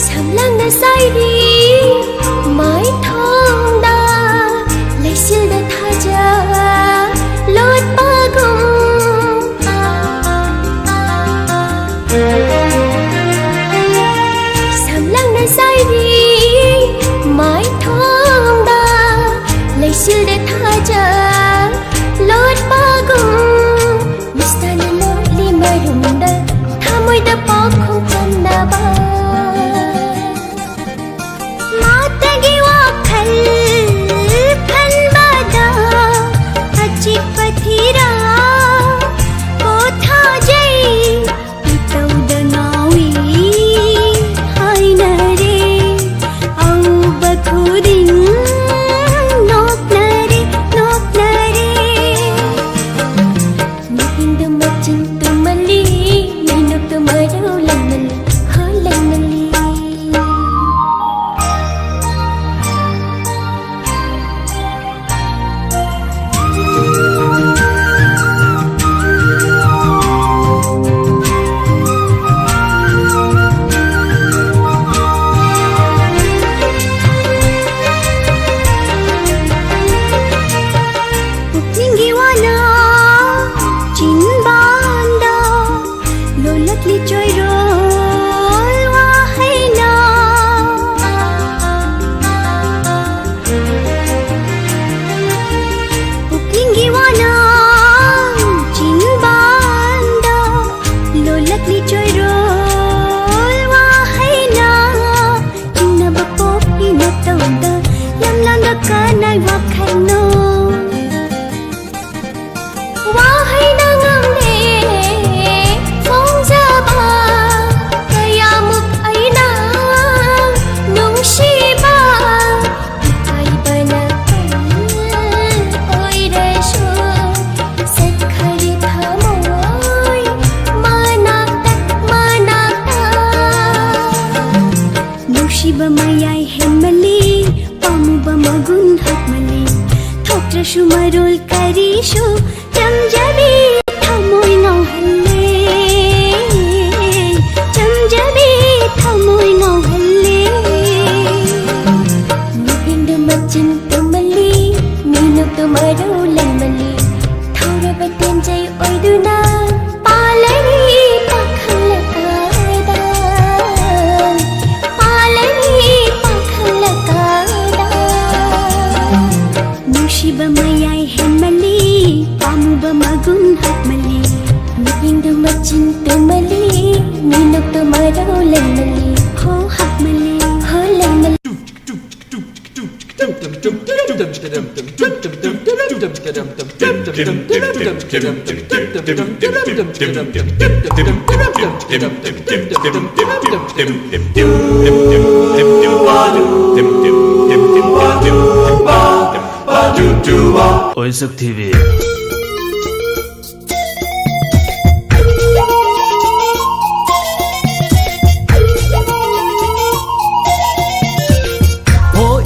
S10: samlang na sairi mai thong da leisil da thaja lot pagum samlang na sairi mai thong da leisil da thaja lot pagum mistana lot li marum da thamoi da pakhong channa ba mayai hemmali pamuba magun hakmali thoktrashu marul karishu jamjabi thamoi ngau halle jamjabi thamoi ngau halle nupindu machin tumali minuk tumaru lamali thora baten jai oiduna palani pakhalakada palani pakhalakada nushiba mayai hemmali pamuba magun hakmali nupindu machin tumali minuk tumaru lamali ho hakmali ho lamali
S16: Oisuk TV.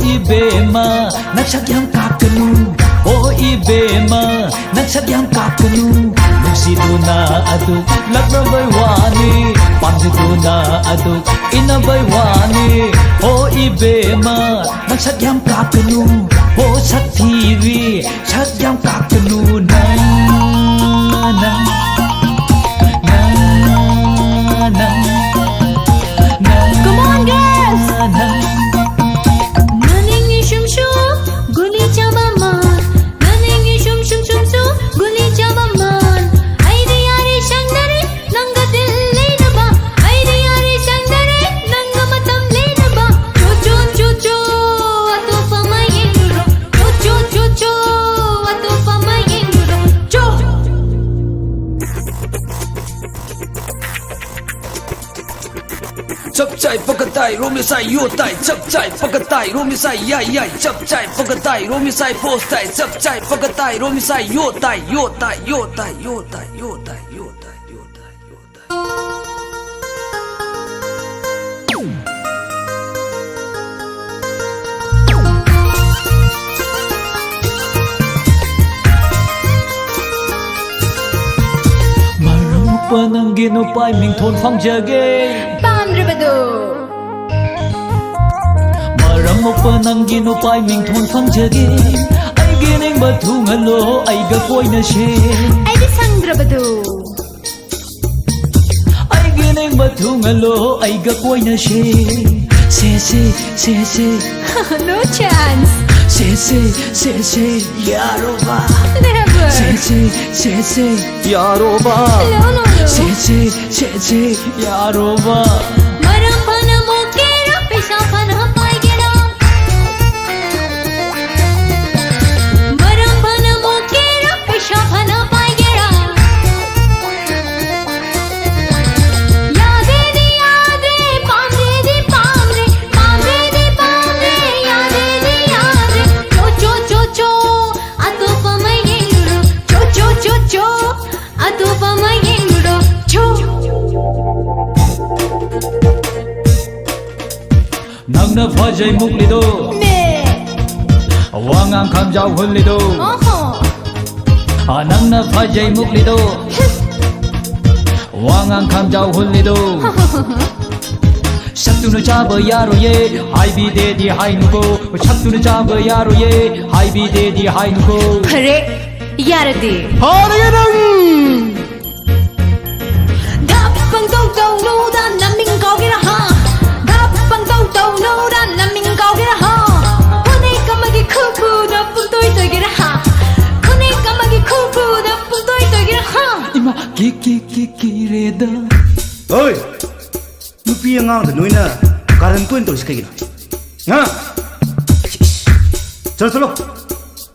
S17: Ibema nagsat yang kakanu O ibema nagsat yang kakanu Nagsido na aduk lagrabay wani Pagsido na aduk inabay wani O ibema nagsat yang kakanu O sa TV sat yang kakanu Nang
S10: Come on girls! Naningi shum shum, guli chamaman. Naningi shum shum shum shum, guli chamaman. Aire yare shangdare, nanga dil lena ba. Aire yare shangdare, nanga matam lena ba. Cho cho cho cho, atu pama yenguro. Cho cho cho cho, atu pama yenguro. Cho.
S17: Chap chai pakatai romi sai yo tai chap chai pakatai romi sai yai yai chap chai pakatai romi sai post tai chap chai pakatai romi sai yo tai yo tai yo tai yo tai yo tai yo tai yo tai yo tai Marang pa nang ginupay ming thon phang jage
S10: Pamribado.
S17: Marang pa nang ginupay ming thon phang jage ay gining bathungalo ay gapoy na she
S10: Ay di sangrabado.
S17: ay gining bathungalo ay gapoy na she se
S10: No chance.
S17: se yaroba
S10: Never.
S17: se yaroba
S10: No.
S17: se yaroba
S10: Maram pana mokera, pesa pana paigera. Maram pana mokera, pesa pana paigera. Yaade di yaade, pamre di pamre, pamre di pamre, yaade di yaade. Cho cho cho cho, atu pamai yenguro. Cho cho cho cho, atu pamai yenguro. Cho.
S17: nang na phajai muklido
S10: Ne.
S17: wangang khamjau hullido nang na phajai muklido wangang khamjau hullido saktu chaba yaro ye hai bi de di hai nuko saktu chaba yaro ye hai bi de di hai nuko
S10: Pare, yaradi.
S17: Harayanang
S10: Gapang tong tong no da naming go get a ha. Gapang tong tong no da naming go get a ha. Kone kamagi kuku da putoy to get a ha. Kone kamagi kuku da putoy to get a ha.
S17: ima ki reda
S18: Oi, nupi yang ngang tu na karan tuan terus kayak gini. Ha? Chalo,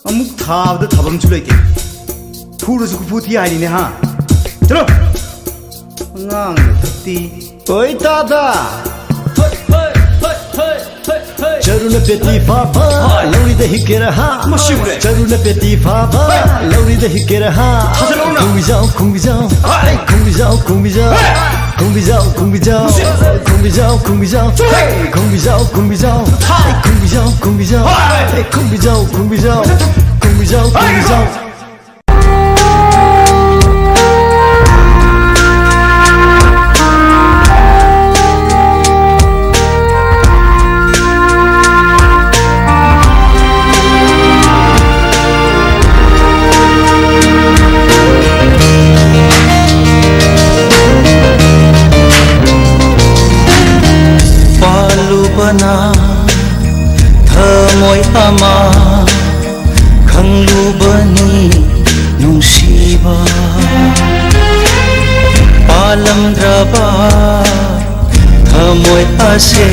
S18: amuk thab da thabam chulai ke. Puru su kuputi ai ni ha. Chalo. Ngang na thati. Oi dada.
S9: Charuna peti papa, lauri da hikera ha. Charuna peti papa, lauri da hikera ha. Kung bijao, không bị dao không bị dao không bị dao không bị dao không bị dao không bị dao không bị dao không bị dao không bị dao không bị dao không bị dao không bị dao
S11: Thamoy ama khanglubani nungsiba palamdraba thamoy ase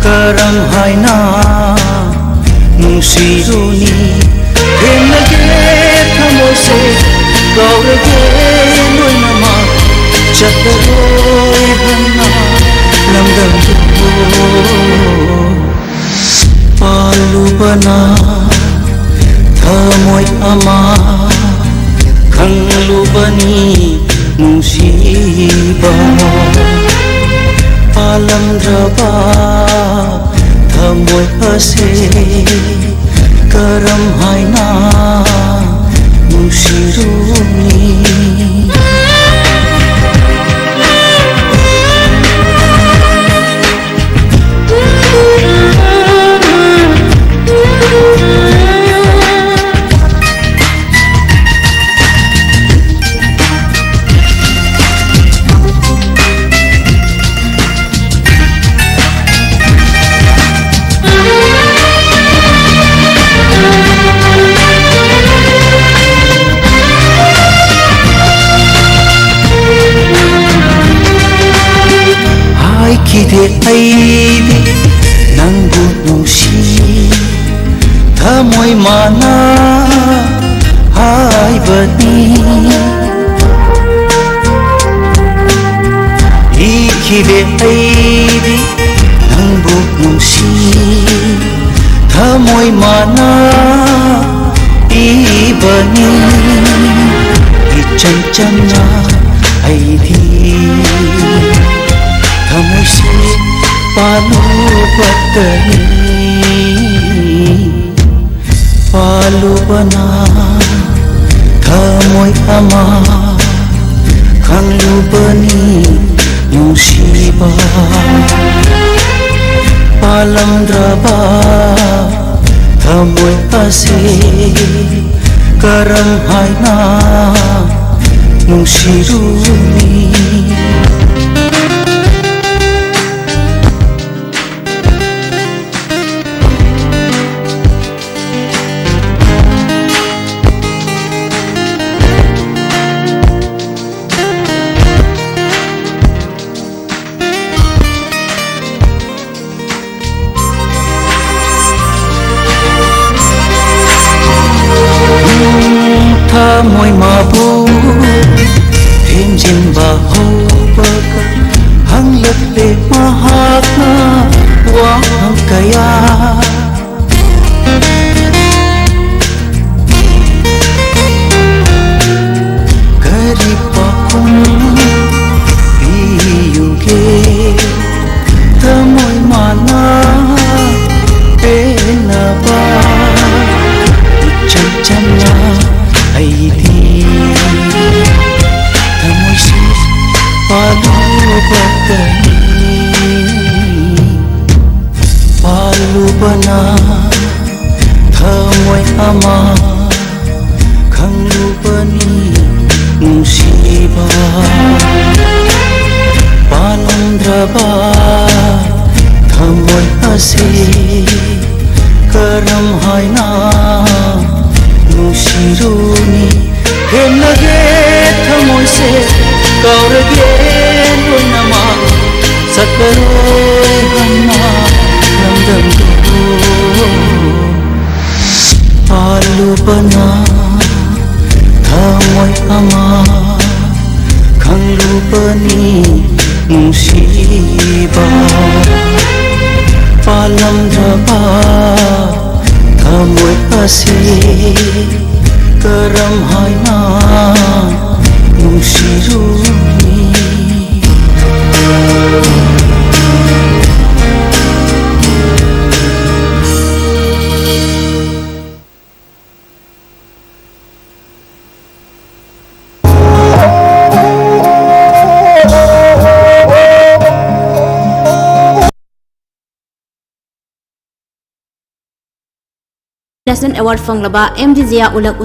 S11: karam haina nungsiruni hemage thamoy se gaurage loinama chattaroi hanna lamdam palubana thamoy ama khanglubani nungsiba palamdraba thamoy ase karam haina nungsiruni kide aidi nangbu nungsi thamoy mana haibani ikide aidi nangbu nungsi thamoy mana ibani ichanchana aidi thamoy se palubani palubana thamoy ama khanglubani nungsiba palamdraba thamoy ase karam haina nungsiruni thamoy mabu himjin bahobaga hanglatle mahakna wahang kaya karipakun piyuge thamoy mana penaba chanchana aidi thamoy se palubani palubana thamoy ama khanglubani nungsiba palamdraba thamoy ase karam haina nungsiruni hemlage thamoy se gaurage loinama sattaroi hanna lamdam palubana thamoy ama khanglubani nungsiba palamdraba thamoy ase karam haina nungsiruni
S3: National Award fanglaba MDZA ulak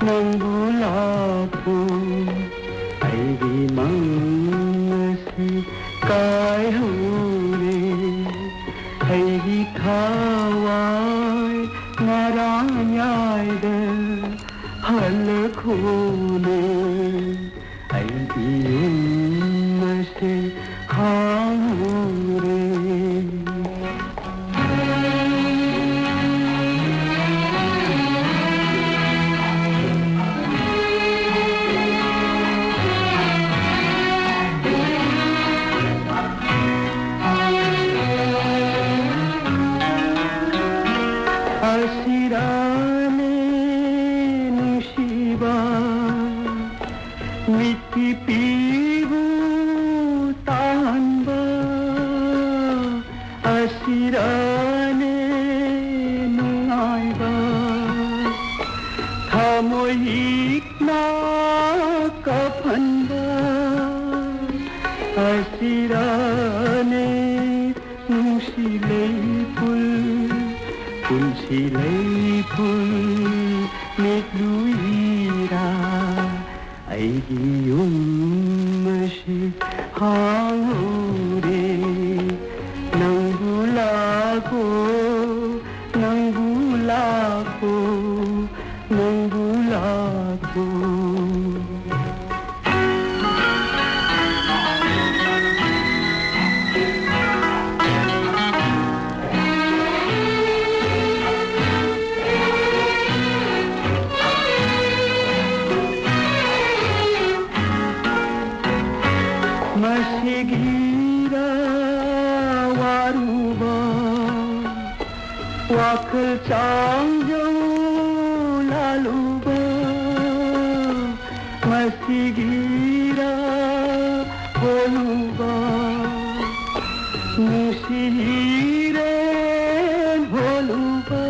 S19: ꯅꯪꯕꯨ ꯂꯥꯛꯄꯣ ꯑꯩꯒꯤ ꯃꯪꯉꯁꯤ ꯀꯥꯏꯍꯧꯔꯦ ꯑꯩꯒꯤ ꯊꯋꯥꯏ ꯉꯔꯥꯡꯌꯥꯏꯗ ꯍꯜꯂꯈꯣꯅꯦ ꯑꯩꯒꯤ ꯌꯨꯝ ꯑꯁꯤ ꯍꯥꯡꯍꯧꯔꯦ 아시라네 누시바 미티 피부 탄바 아시라네 누아이바 타모익나 카판바 아시라네 누시레이풀 Kunsilay-pul mitluira Aigi umasi hangure Nang bulako, nang bulako, nang bulako Masigira waruba wakal changjo laluba Masigira holuba musiren holuba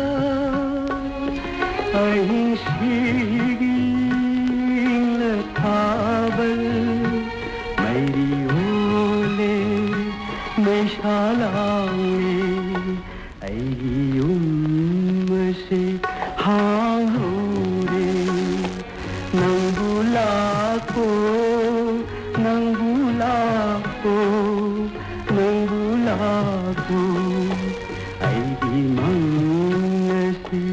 S19: ahinsiging lethabal Meshalangi aigi umse hanghure Nanggulako, nanggulako, nanggulako aigi mangasi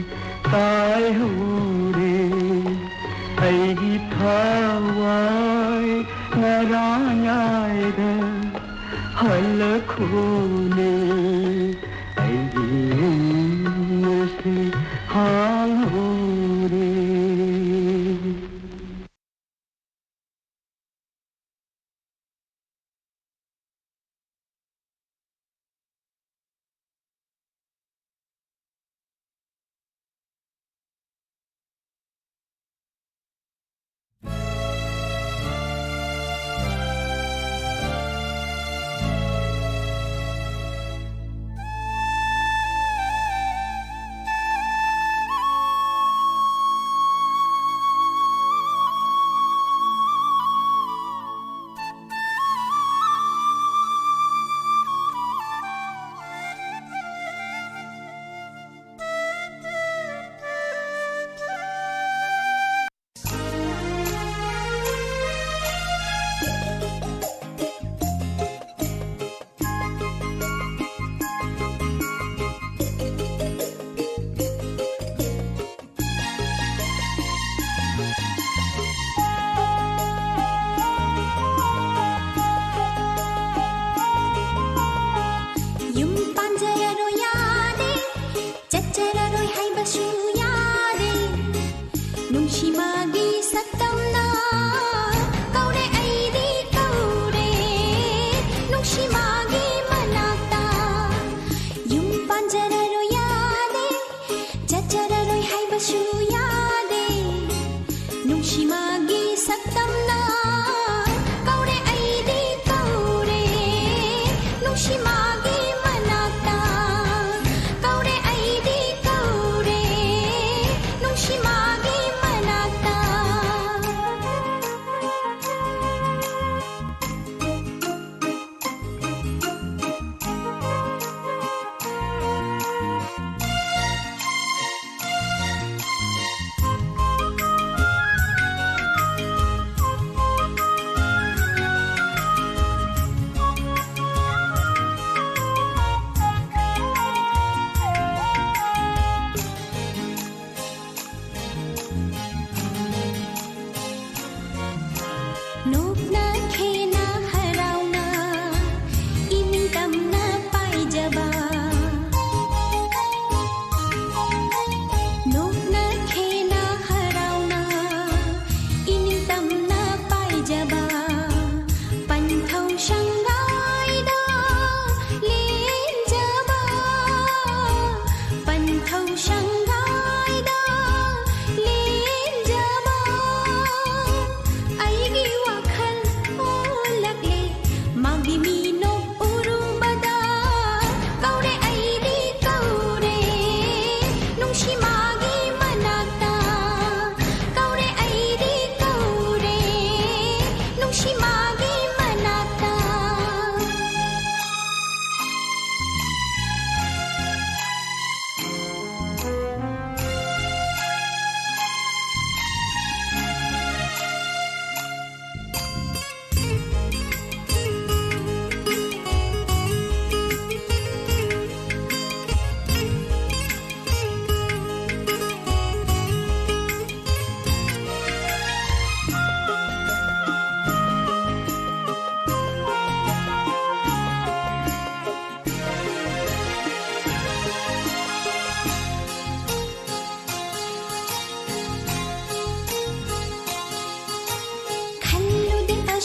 S19: kaihure aigi thawai naranyayda halkhone aigi umse hanghure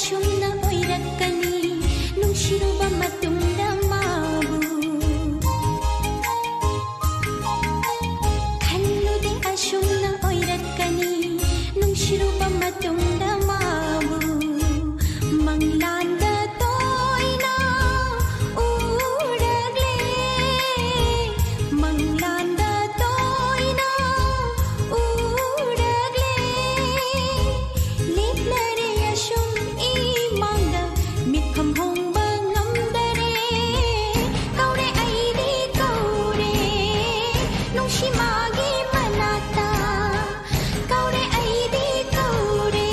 S10: ꯑꯁꯨꯝꯅ ꯑꯣꯏꯔꯛꯀꯅꯤ ꯅꯨꯡꯁꯤꯔꯨꯕ ꯃꯇꯨꯡꯗ ꯃꯥꯕꯨ ꯈꯜꯂꯨꯗꯦ ꯑꯁꯨꯝꯅ ꯑꯣꯏꯔꯛꯀꯅꯤ ꯅꯨꯡꯁꯤꯔꯨꯕ ꯃꯇꯨꯡꯗ ꯃꯥꯕꯨ ꯃꯪꯂꯥꯟꯗ ꯇꯣꯏꯅ ꯎꯔꯛꯂꯦ ꯃꯪꯂꯥꯟꯗ ꯇꯣꯏꯅ ꯎꯔꯛꯂꯦ ꯂꯦꯞꯂꯔꯦ ꯑꯁꯨꯝ ꯏꯃꯥꯡꯗ ꯃꯤꯠꯐꯝ ꯍꯣꯡꯕ ꯉꯝꯗꯔꯦ ꯀꯧꯔꯦ ꯑꯩꯗꯤ ꯀꯧꯔꯦ ꯅꯨꯡꯁꯤ ꯃꯥꯒꯤ ꯃꯅꯥꯛꯇ ꯀꯧꯔꯦ ꯑꯩꯗꯤ ꯀꯧꯔꯦ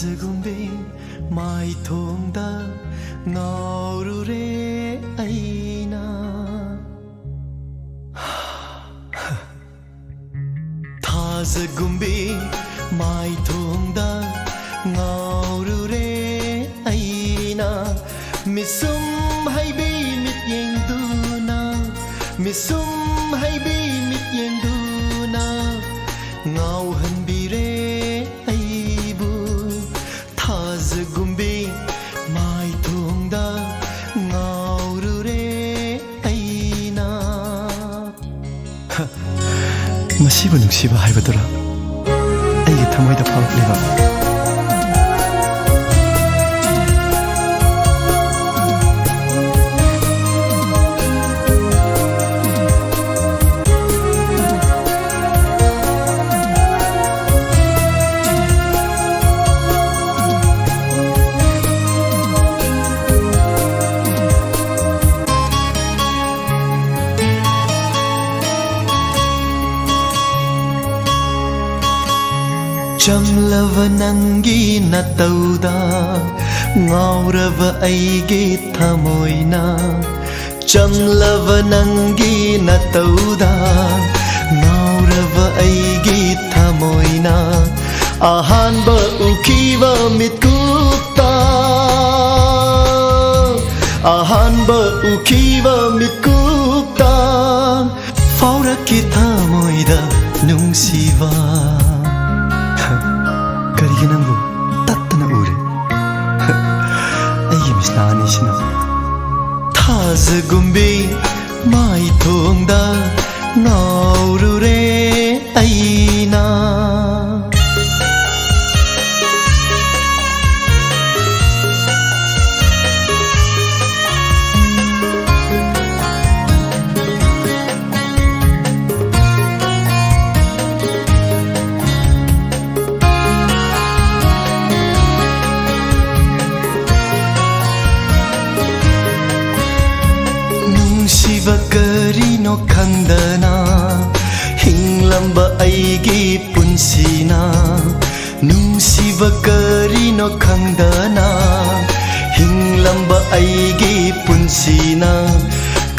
S9: ꯊꯥꯖꯒꯨꯝꯕꯤ ꯃꯥꯏꯊꯣꯡꯗ ꯉꯥꯎꯔꯨꯔꯦ ꯑꯩꯅ ꯊꯥꯖꯒꯨꯝꯕꯤ ꯃꯥꯏꯊꯣꯡꯗ ꯉꯥꯎꯔꯨꯔꯦ ꯑꯩꯅ ꯃꯤꯁꯨꯝ ꯍꯩꯕꯤ ꯃꯤꯠꯌꯦꯡꯗꯨꯅ ꯃꯤꯁꯨꯝ ꯍꯩꯕꯤ ꯃꯤꯠꯌꯦꯡꯗꯨꯅ ꯉꯥꯎꯍꯟꯕꯤꯔꯦ ꯑꯩꯕు ꯊꯥꯖꯒꯨꯝꯕꯤ ꯃꯥꯏꯊꯣꯡꯗ ꯉꯥꯎꯔꯨꯔꯦ ꯑꯩꯅ ꯃꯁꯤꯕꯨ ꯅꯨꯡꯁꯤꯕ ꯍꯥꯏꯕꯗꯨꯔ ꯑꯩꯒꯤ ꯊꯃꯣꯏꯗ ꯐꯥꯎꯔꯛꯂꯤꯕ ꯆꯝꯂꯕ ꯅꯪꯒꯤ ꯅꯇꯧꯗ ꯉꯥꯎꯔꯕ ꯑꯩꯒꯤ ꯊꯃꯣꯏꯅ ꯆꯝꯂꯕ ꯅꯪꯒꯤ ꯅꯇꯧꯗ ꯉꯥꯎꯔꯕ ꯑꯩꯒꯤ ꯊꯃꯣꯏꯅ ꯑꯍꯥꯟꯕ ꯎꯈꯤꯕ ꯃꯤꯠꯀꯨꯞꯇ ꯑꯍꯥꯟꯕ ꯎꯈꯤꯕ ꯃꯤꯠꯀꯨꯞꯇ ꯐꯥꯎꯔꯛꯈꯤ ꯊꯃꯣꯏꯗ ꯅꯨꯡꯁꯤꯕ ꯀꯔꯤꯒꯤ ꯅꯪꯕꯨ ꯇꯠꯇꯅ ꯎꯔꯦ ꯑꯩꯒꯤ ꯃꯤꯠꯅ ꯑꯅꯤꯁꯤꯅ ꯊꯥꯖꯒꯨꯝꯕꯤ ꯃꯥꯏꯊꯣꯡꯗ ꯉꯥꯎꯔꯨꯔꯦ ꯑꯩꯅ ꯅꯨꯡꯁꯤꯕ ꯀꯔꯤꯅꯣ ꯈꯪꯗꯅ ꯍꯤꯡꯂꯝꯕ ꯑꯩꯒꯤ ꯄꯨꯟꯁꯤꯅ ꯅꯨꯡꯁꯤꯕ ꯀꯔꯤꯅꯣ ꯈꯪꯗꯅ ꯍꯤꯡꯂꯝꯕ ꯑꯩꯒꯤ ꯄꯨꯟꯁꯤꯅ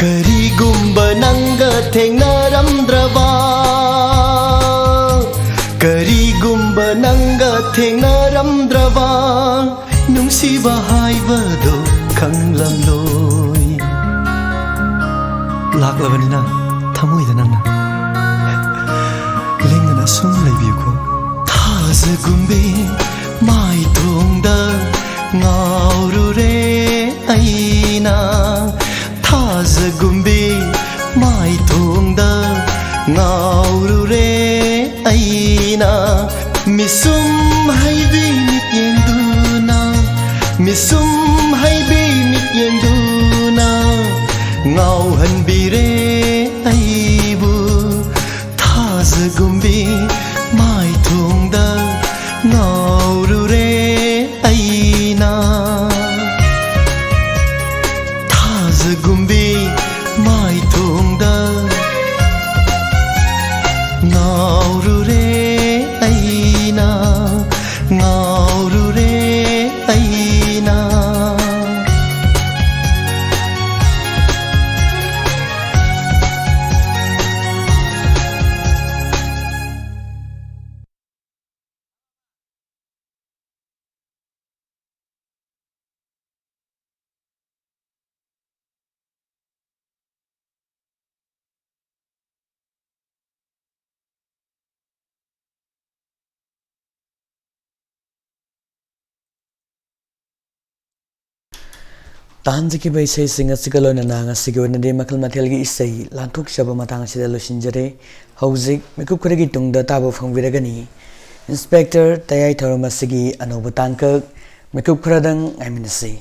S9: ꯀꯔꯤꯒꯨꯝꯕ ꯅꯪꯒ ꯊꯦꯡꯅꯔꯝꯗ꯭ꯔꯕ ꯀꯔꯤꯒꯨꯝꯕ ꯅꯪꯒ ꯊꯦꯡꯅꯔꯝꯗ꯭ꯔꯕ ꯅꯨꯡꯁꯤꯕ ꯍꯥꯏꯕꯗꯣ ꯈꯪꯂꯝꯂꯣꯏ ꯂꯥꯛꯂꯕꯅꯤꯅ ꯊꯃꯣꯏꯗ ꯅꯪꯅ ꯂꯦꯡꯗꯅ ꯁꯨꯝ ꯂꯩꯕꯤꯌꯨꯀꯣ ꯊꯥꯖꯒꯨꯝꯕꯤ ꯃꯥꯏꯊꯣꯡꯗ ꯉꯥꯎꯔꯨꯔꯦ ꯑꯩꯅ ꯊꯥꯖꯒꯨꯝꯕꯤ ꯃꯥꯏꯊꯣꯡꯗ ꯉꯥꯎꯔꯨꯔே ꯑꯩꯅ ꯃꯤꯁꯨꯝ ꯍꯩꯕꯤ ꯃꯤꯠꯌꯦꯡꯗꯨꯅ ꯃꯤꯁꯨꯝ ꯍꯩꯕꯤ ꯃꯤꯠꯌꯦꯡꯗꯨꯅ ꯉꯥꯎꯍꯟꯕꯤꯔꯦ ꯑꯩꯕು ꯊꯥꯖꯒꯨꯝꯕꯤ 마이통다 나우르레 아이나 타즈군비 마이통다 나우르레 아이나 나우르레 아이나
S8: तांजकी बैसे सिंग सिकलो ननांग सिगो नदे मखल मथेल की इसई लांथुक शब मतांग सिदा लोसिंजरे हौजिक मिकुप खरगी तुंगदा ताबो फंगविरगनी इंस्पेक्टर तयाई थरमसिगी अनोब तांकक मिकुप खरदंग आइमिनसी